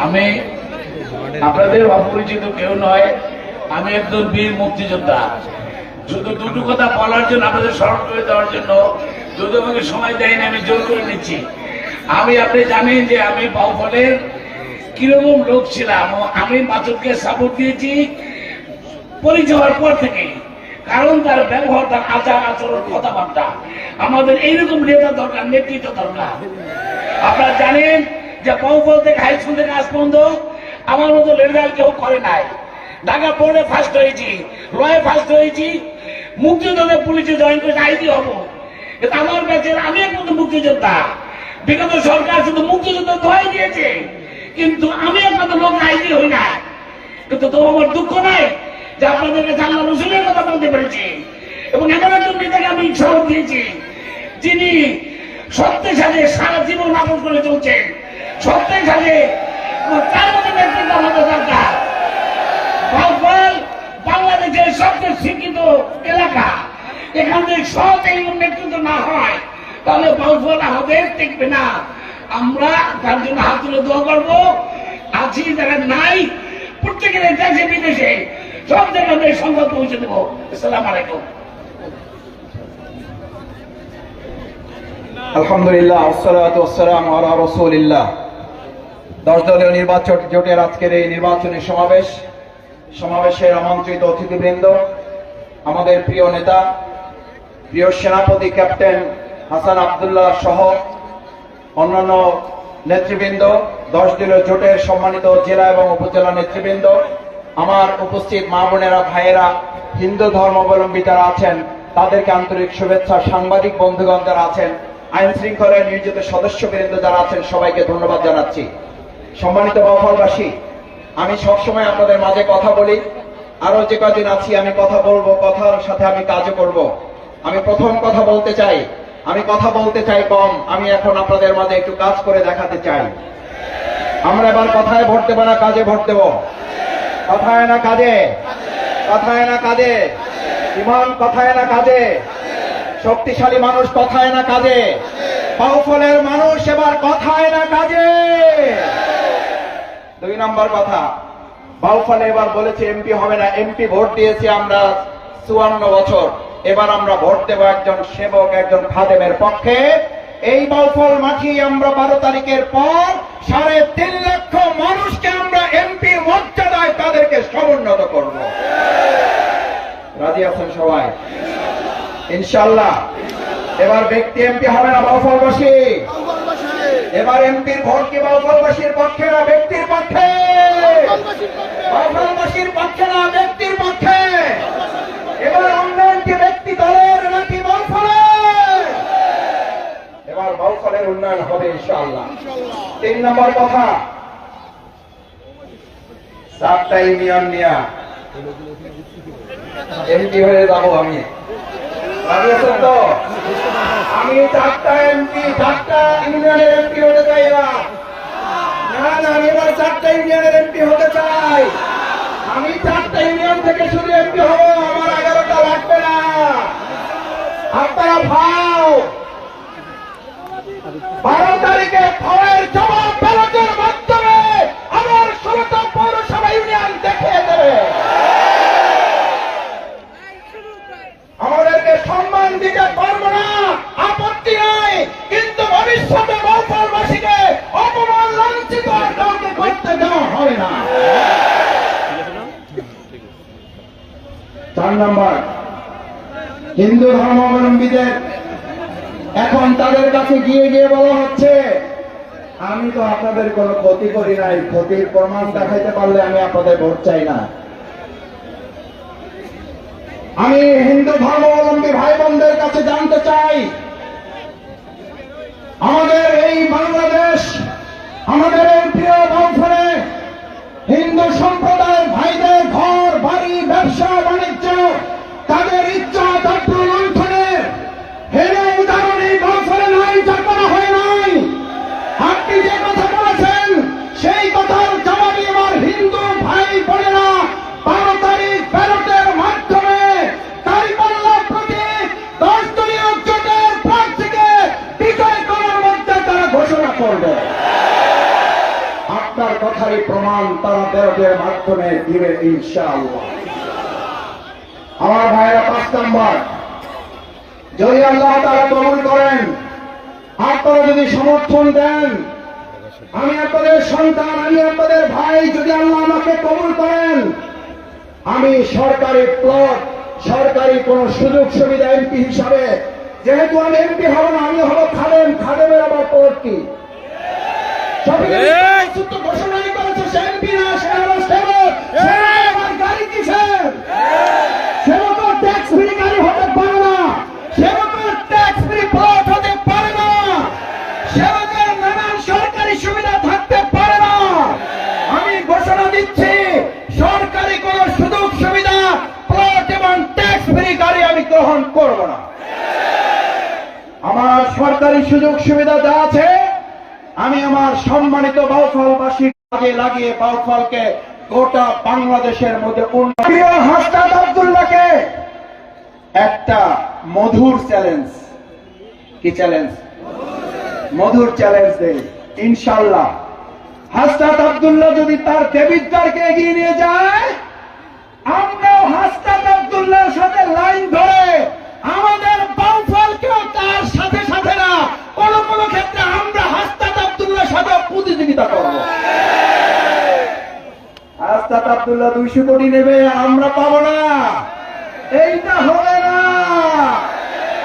Speaker 3: আমি আপনাদের অপরিচিত কেউ নয়, আমি একজন বীর মুক্তিযোদ্ধা। শুধু দুটো কথা বলার জন্য, আপনাদের স্মরণ করে দেওয়ার জন্য, যদি আমাকে সময় দেয়নি আমি জোর করে নিচ্ছি। আপনি জানেন যে আমি বাউফলের কিরকম লোক ছিলাম। আমি মাসুদকে সাপোর্ট দিয়েছি পরিচয় হওয়ার পর থেকে, কারণ তার ব্যবহার, তার আচার আচরণ, কথাবার্তা। আমাদের এইরকম নেতা দরকার, নেতৃত্ব দরকার। আপনারা জানেন যে বাউফল থেকে হাই স্কুল থেকে আজ পর্যন্ত আমার মতো রেজাল্ট কেউ করে নাই। ঢাকা বোর্ডে ফার্স্ট হয়েছি, লয়ে ফার্স্ট হয়েছি, মুক্তিযোদ্ধা পুলিশে জয়েন করে আইজি হবো। কিন্তু আমার কাছে আমি একমাত্র মুক্তিযোদ্ধা। বিগত সরকার শুধু মুক্তিযোদ্ধা দোয়াই দিয়েছে, কিন্তু আমি একমাত্র লোক আইজি হই না। কিন্তু তো আমার দুঃখ নাই যে আপনাদের কাছে আল্লাহ রসুলের কথা বলতে পেরেছি, এবং এমন একজন নেতাকে আমি সাহস দিয়েছি যিনি সত্যের সাথে সারা জীবন নাটক করে চলছেন। সত্যের সাথে তার মধ্যে নেতৃত্ব আমাদের দরকার। বাউফল বাংলাদেশের সবচেয়ে শিক্ষিত এলাকা, এখান থেকে সহজ এই নেতৃত্ব না হয় তাহলে বাউফল আমাদের টিকবে না। আমরা তার জন্য হাত তুলে দোয়া করবো। আছি যারা নাই, প্রত্যেকের দেশে বিদেশে সব জায়গায় আমরা এই সংবাদ পৌঁছে দেবো। আসসালামু আলাইকুম।
Speaker 6: আলহামদুলিল্লাহ, আসসালাতু ওয়াসসালামু আলা রাসূলিল্লাহ। 10 দলীয় নির্বাচন জোটের আজকের এই নির্বাচনী সমাবেশের আমন্ত্রিত অতিথিবৃন্দ, আমাদের প্রিয় নেতা, প্রিয় সেনাপতি ক্যাপ্টেন হাসান আব্দুল্লাহ সহ অন্যান্য নেতৃবৃন্দ, 10 দলীয় জোটের সম্মানিত জেলা এবং উপজেলা নেতৃবৃন্দ, আমার উপস্থিত মা বোনেরা, ভাইয়েরা, হিন্দু ধর্মাবলম্বী যারা আছেন তাদেরকে আন্তরিক শুভেচ্ছা, সাংবাদিক বন্ধুগণ যারা আছেন, আইন শৃঙ্খলায় নিয়োজিত সদস্যবৃন্দ যারা আছেন, সবাইকে ধন্যবাদ জানাচ্ছি। সম্মানিত বাউফলবাসী, আমি সবসময় আপনাদের মাঝে কথা বলি, আরো যে কদিন আছি আমি কথা বলবো, কথার সাথে আমি কাজও করব। আমি প্রথম কথা বলতে চাই, আমি কথা বলতে চাই কম, আমি এখন আপনাদের মাঝে একটু কাজ করে দেখাতে চাই। আমরা এবার কথায় ভোট দেবো না কাজে ভোট দেব? কথায় না কাজে? কথায় না কাজে? ইমান কথায় না কাজে? শক্তিশালী মানুষ কথায় না কাজে? বাউফলের মানুষ এবার কথায় না কাজে? 2 নম্বর কথা, বাউফলে এবার বলেছে এমপি হবে না। এমপি ভোট দিয়েছি আমরা 54 বছর, এবার আমরা ভোট দেব একজন সেবক, একজন খাদেমের পক্ষে। এই বাউফল মাঠি আমরা 12 তারিখের পর 3.5 লক্ষ মানুষকে আমরা এমপি মর্যাদায় তাদেরকে সমুন্নত করব। রাজি আছেন সবাই? ইনশাআল্লাহ। এবার ব্যক্তি এমপি হবে না বাউফলবাসী? এবার এমপির ভোট কি বাউফলবাসীর পক্ষে না ব্যক্তির পক্ষে? বাউফলবাসীর পক্ষে না ব্যক্তির পক্ষে? এবার উন্নয়ন কি ব্যক্তি দলের নাকি বাউফলের? এবার বাউফলের উন্নয়ন হবে ইনশাআল্লাহ। 3 নম্বর কথা, 7টা ইউনিয়ন নিয়ে এমপি হয়ে যাবো আমি। রাজি আছেন তো? আমি 4টা এমপি, 4টা ইউনিয়নের এমপি হতে চাই এবার। না না, আমি এবার 4টা ইউনিয়নের এমপি হতে চাই। আমি 4টা ইউনিয়ন থেকে শুধু এমপি হব, আমার 11টা লাগবে না। আপনারা ভাও 12 তারিখে ফলের জবাব ব্যালটের মাধ্যমে আমার 16টা পৌরসভা ইউনিয়ন দেখিয়ে দেবে। আমাদেরকে সম্মান দিতে পারবো না, আপত্তি নাই, কিন্তু ভবিষ্যতে বাউফলবাসীকে অপমান, লাঞ্ছিত আর কাউকে করতে দেওয়া হবে না। 4 নম্বর, হিন্দু ধর্মাবলম্বীদের এখন তাদের কাছে গিয়ে গিয়ে বলা হচ্ছে আমি তো আপনাদের কোনো ক্ষতি করি নাই, ক্ষতির প্রমাণ দেখাইতে পারলে আমি আপনাদের ভোট চাই না। আমি হিন্দু ধর্মাবলম্বী ভাই বোনদের কাছে জানতে চাই, আমাদের এই বাংলাদেশ, আমাদের এই প্রিয় বাউফলে হিন্দু সম্প্রদায়ের ভাইদের ঘর বাড়ি, ব্যবসা বাণিজ্য, তাদের ইচ্ছা তত্ত্ব লুণ্ঠনের হেরে উদাহরণ এই বাউফলে নাই, যা করা হয় নাই। আপনি যে কথা বলেছেন সেই কথার জবাবে আমার হিন্দু ভাই বোনেরা 12 তারিখ ব্যালটের মাধ্যমে দাঁড়িপাল্লা প্রতীক 10 দলীয় জোটের প্রার্থীকে বিজয় করার মধ্যে তারা ঘোষণা করবে। আপনার কথারই প্রমাণ তারা ব্যালটের মাধ্যমে দিবে ইনশাআল্লাহ। আমার ভাইয়েরা, 5 নম্বর, যদি আল্লাহ তাআলা কবুল করেন, আপনারা যদি সমর্থন দেন, আমি আপনাদের সন্তান, আমি আপনাদের ভাই, যদি আল্লাহ আমাকে কবুল করেন, আমি সরকারি প্লট, সরকারি কোন সুযোগ সুবিধা এমপি হিসাবে, যেহেতু আমি এমপি হব না, আমি হব খাদেম, খাদেমের আবার প্লট কি ঘোষণাই করেছে, সে এমপি না, সে হলো সেবক। আমার গাড়ি কিসের? সেবকের ট্যাক্স ফ্রি গাড়ি হতে পারে না, সেবকের ট্যাক্স ফ্রি প্লট হতে পারে না, সেবকের নানান সরকারি সুবিধা থাকতে পারে না। আমি ঘোষণা দিচ্ছি, সরকারি কোন সুযোগ সুবিধা, প্লট এবং ট্যাক্স ফ্রি গাড়ি আমি গ্রহণ করব না। আমার সরকারি সুযোগ সুবিধা যা আছে আমি আমার সম্মানিত বাউফলবাসীর কাজে লাগিয়ে বাউফলকে গোটা বাংলাদেশের মধ্যে হাসনাত আব্দুল্লাহকে একটা মধুর চ্যালেঞ্জ, কি চ্যালেঞ্জ? মধুর চ্যালেঞ্জ দেই ইনশাআল্লাহ। হাসনাত আব্দুল্লাহ যদি তার দেবিদ্বারকে এগিয়ে নিয়ে যায়,
Speaker 2: আমরাও হাসনাত আব্দুল্লাহর সাথে লাইন ধরে আমাদের বাউফলকেও তার সাথে সাথে না, কোন কোন ক্ষেত্রে আমরা হাসনাত আব্দুল্লাহর সাথে প্রতিযোগিতা করব। হাসনাত আব্দুল্লাহ 200 কোটি নেবে আর আমরা পাবো না, এইটা হবে না।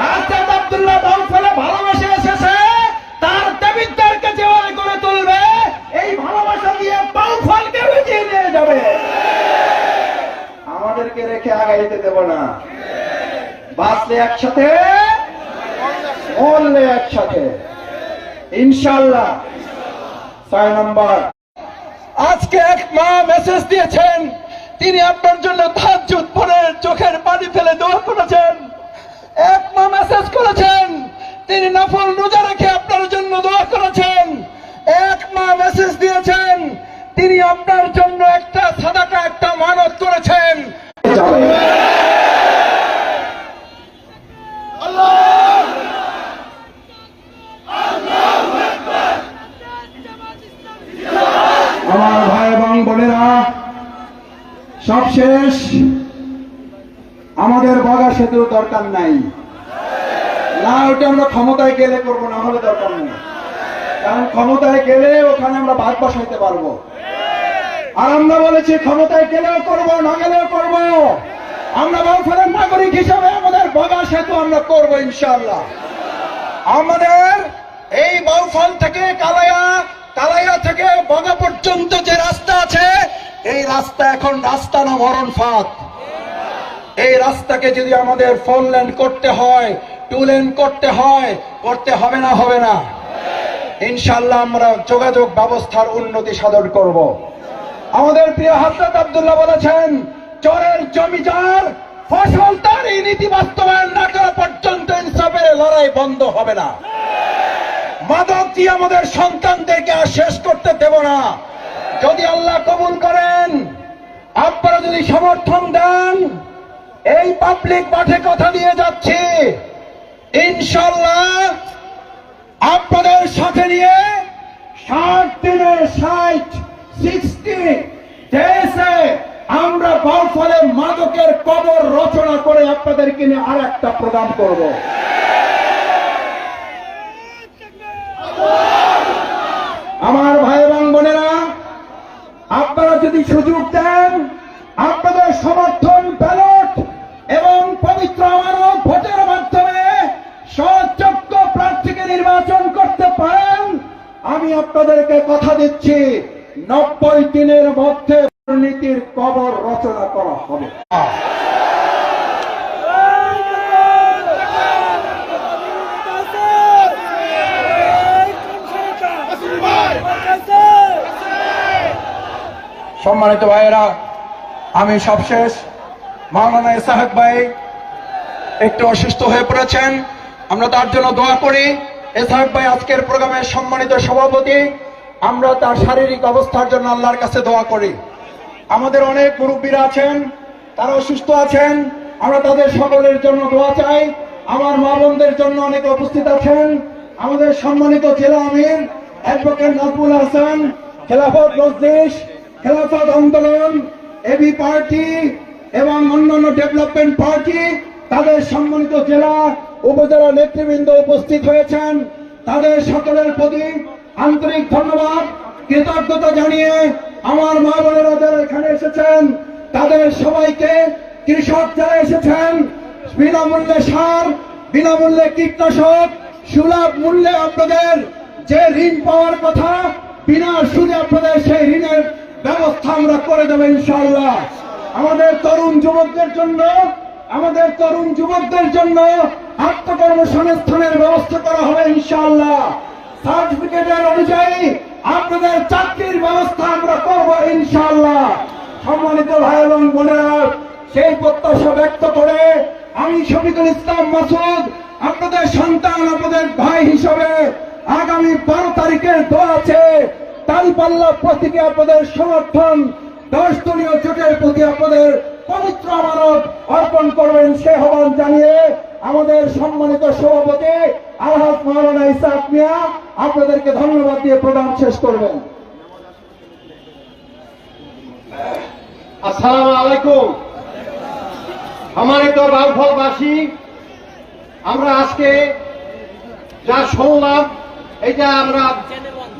Speaker 2: হাসনাত আব্দুল্লাহ বাউফলে ভালোবাসে এসেছে, তার দেবিদ্দারকে যেভাবে করে তুলবে এই ভালোবাসা দিয়ে বাউফলকে এগিয়ে নিয়ে যাবে। আমাদেরকে রেখে আগাইতে দেব না। বাঁচলে একসাথে, মরলে একসাথে, ইনশাআল্লাহ। 6 নম্বর,
Speaker 1: আজকে এক মা মেসেজ দিয়েছেন, তিনি আপনার জন্য তাহাজ্জুদ পড়ে চোখের পানি ফেলে দোয়া করেছেন। এক মা মেসেজ করেছেন, তিনি নফল রোজা রেখে আপনার জন্য দোয়া করেছেন। এক মা মেসেজ দিয়েছেন, তিনি আপনার জন্য একটা সাদাকা, একটা মানত করেছেন।
Speaker 2: আমার ভাই এবং বোনেরা, সবশেষ আমাদের বগা সেতুর দরকার নাই, না ওটা আমরা ক্ষমতায় গেলে করবো, না হলে দরকার নেই। কারণ ক্ষমতায় গেলে ওখানে আমরা ভাগ বসাইতে পারবো, আর আমরা বলেছি ক্ষমতায় গেলেও করব, না গেলেও করব। আমরা বাউফলের নাগরিক হিসাবে আমাদের বগা সেতু আমরা করবো ইনশাআল্লাহ।
Speaker 1: আমাদের এই বাউফল থেকে কালাইয়া থেকে বগা পর্যন্ত যে রাস্তা আছে, এই রাস্তা এখন রাস্তা না মরণ ফাঁদ। এই রাস্তাকে যদি আমাদের 4 লেন করতে হয়, 2 লেন করতে হয়, করতে হবে না, হবে না। ইনশাআল্লাহ আমরা যোগাযোগ ব্যবস্থার উন্নতি সাধন করব।
Speaker 2: আমাদের প্রিয় হাসনাত আব্দুল্লাহ বলেছেন, চোরের জমিদার ফসল তার এই নীতি বাস্তবায়ন না করা পর্যন্ত ইনসাফের লড়াই বন্ধ হবে না। মাদক দিয়ে আমাদের সন্তানদেরকে আর শেষ করতে দেব না। যদি আল্লাহ কবুল করেন, আপনারা যদি সমর্থন দেন, এই পাবলিক মাঠে কথা দিয়ে যাচ্ছি, ইনশাআল্লাহ আপনাদের সাথে নিয়ে 60 দিনে 60 দেশে আমরা বাউফলে মাদকের কবর রচনা করে আপনাদেরকে নিয়ে আর একটা প্রোগ্রাম করব। আমার ভাই এবং বোনেরা, আপনারা যদি সুযোগ দেন, আপনাদের সমর্থন, ব্যালট এবং পবিত্র আমানত ভোটের মাধ্যমে সৎযোগ্য প্রার্থীকে নির্বাচন করতে পারেন, আমি আপনাদেরকে কথা দিচ্ছি 90 দিনের মধ্যে দুর্নীতির কবর রচনা করা হবে।
Speaker 1: সম্মানিত ভাইয়েরা, আমি সবশেষ মাওলানা ইসহাক ভাই একটু অসুস্থ হয়ে পড়েছেন, আমরা তার জন্য দোয়া করি। ইসহাক ভাই আজকের প্রোগ্রামের সম্মানিত সভাপতি, আমরা তার শারীরিক অবস্থার জন্য আল্লাহর কাছে দোয়া করি। আমাদের অনেক মুরব্বীরা আছেন, তারা অসুস্থ আছেন, আমরা তাদের সকলের জন্য দোয়া চাই। আমার মা বোনদের জন্য অনেকে উপস্থিত আছেন। আমাদের সম্মানিত জেলা আমির অ্যাডভোকেট নাজমুল হাসান, খেলাফত মজলিস, খেলাফত আন্দোলন, এবি পার্টি এবং অন্যান্য ডেভেলপমেন্ট পার্টি, তাদের সম্মানিত জেলা উপজেলা নেতৃবৃন্দ উপস্থিত হয়েছেন। তাদের সকলের প্রতি আন্তরিক ধন্যবাদ, কৃতজ্ঞতা জানিয়ে আমার মা বোনেরা যারা এখানে এসেছেন, তাদের সবাইকে, কৃষক যারা এসেছেন, বিনামূল্যে সার, বিনামূল্যে কীটনাশক, সুলভ মূল্যে আপনাদের যে ঋণ পাওয়ার কথা, বিনা সুদে আপনাদের সেই ঋণের ব্যবস্থা আমরা করে দেবো ইনশাআল্লাহ। আমাদের তরুণ যুবকদের জন্য আত্মকর্মসংস্থানের ব্যবস্থা করা হবে ইনশাআল্লাহ। সার্টিফিকেটের অনুযায়ী আপনাদের চাকরির ব্যবস্থা আমরা করব ইনশাআল্লাহ। সম্মানিত ভাই এবং বোনেরা, সেই প্রত্যাশা ব্যক্ত করে আমি শফিকুল ইসলাম মাসুদ, আপনাদের সন্তান, আপনাদের ভাই হিসাবে আগামী 12 তারিখের দোয়া আছে, দাঁড়িপাল্লা প্রতীকে আপনাদের সমর্থন, 10 দলীয় জোটের প্রতি আপনাদের পবিত্র আমানত অর্পণ করবেন সে আহ্বান জানিয়ে আমাদের সম্মানিত সভাপতি আলহাজ মাওলানা ইসহাক মিয়া আপনাদেরকে ধন্যবাদ দিয়ে প্রোগ্রাম শেষ করবেন।
Speaker 4: আসসালামু আলাইকুম।
Speaker 2: সম্মানিত বাউফলবাসী, আমরা আজকে যা শুনলাম এটা আমরা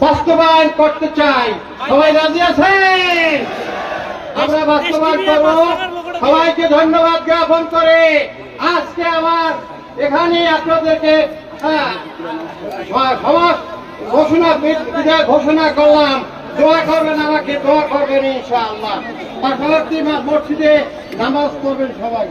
Speaker 2: বাস্তবায়ন করতে চাই। সবাই রাজি আছেন? আমরা বাস্তবায়ন করব। সবাইকে ধন্যবাদ জ্ঞাপন করে আজকে আমার এখানে আপনাদেরকে ঘোষণা করলাম। দোয়া করবেন, আমাকে দোয়া করবেন ইনশাআল্লাহ। পার্শ্ববর্তী মসজিদে নামাজ পড়বেন সবাই।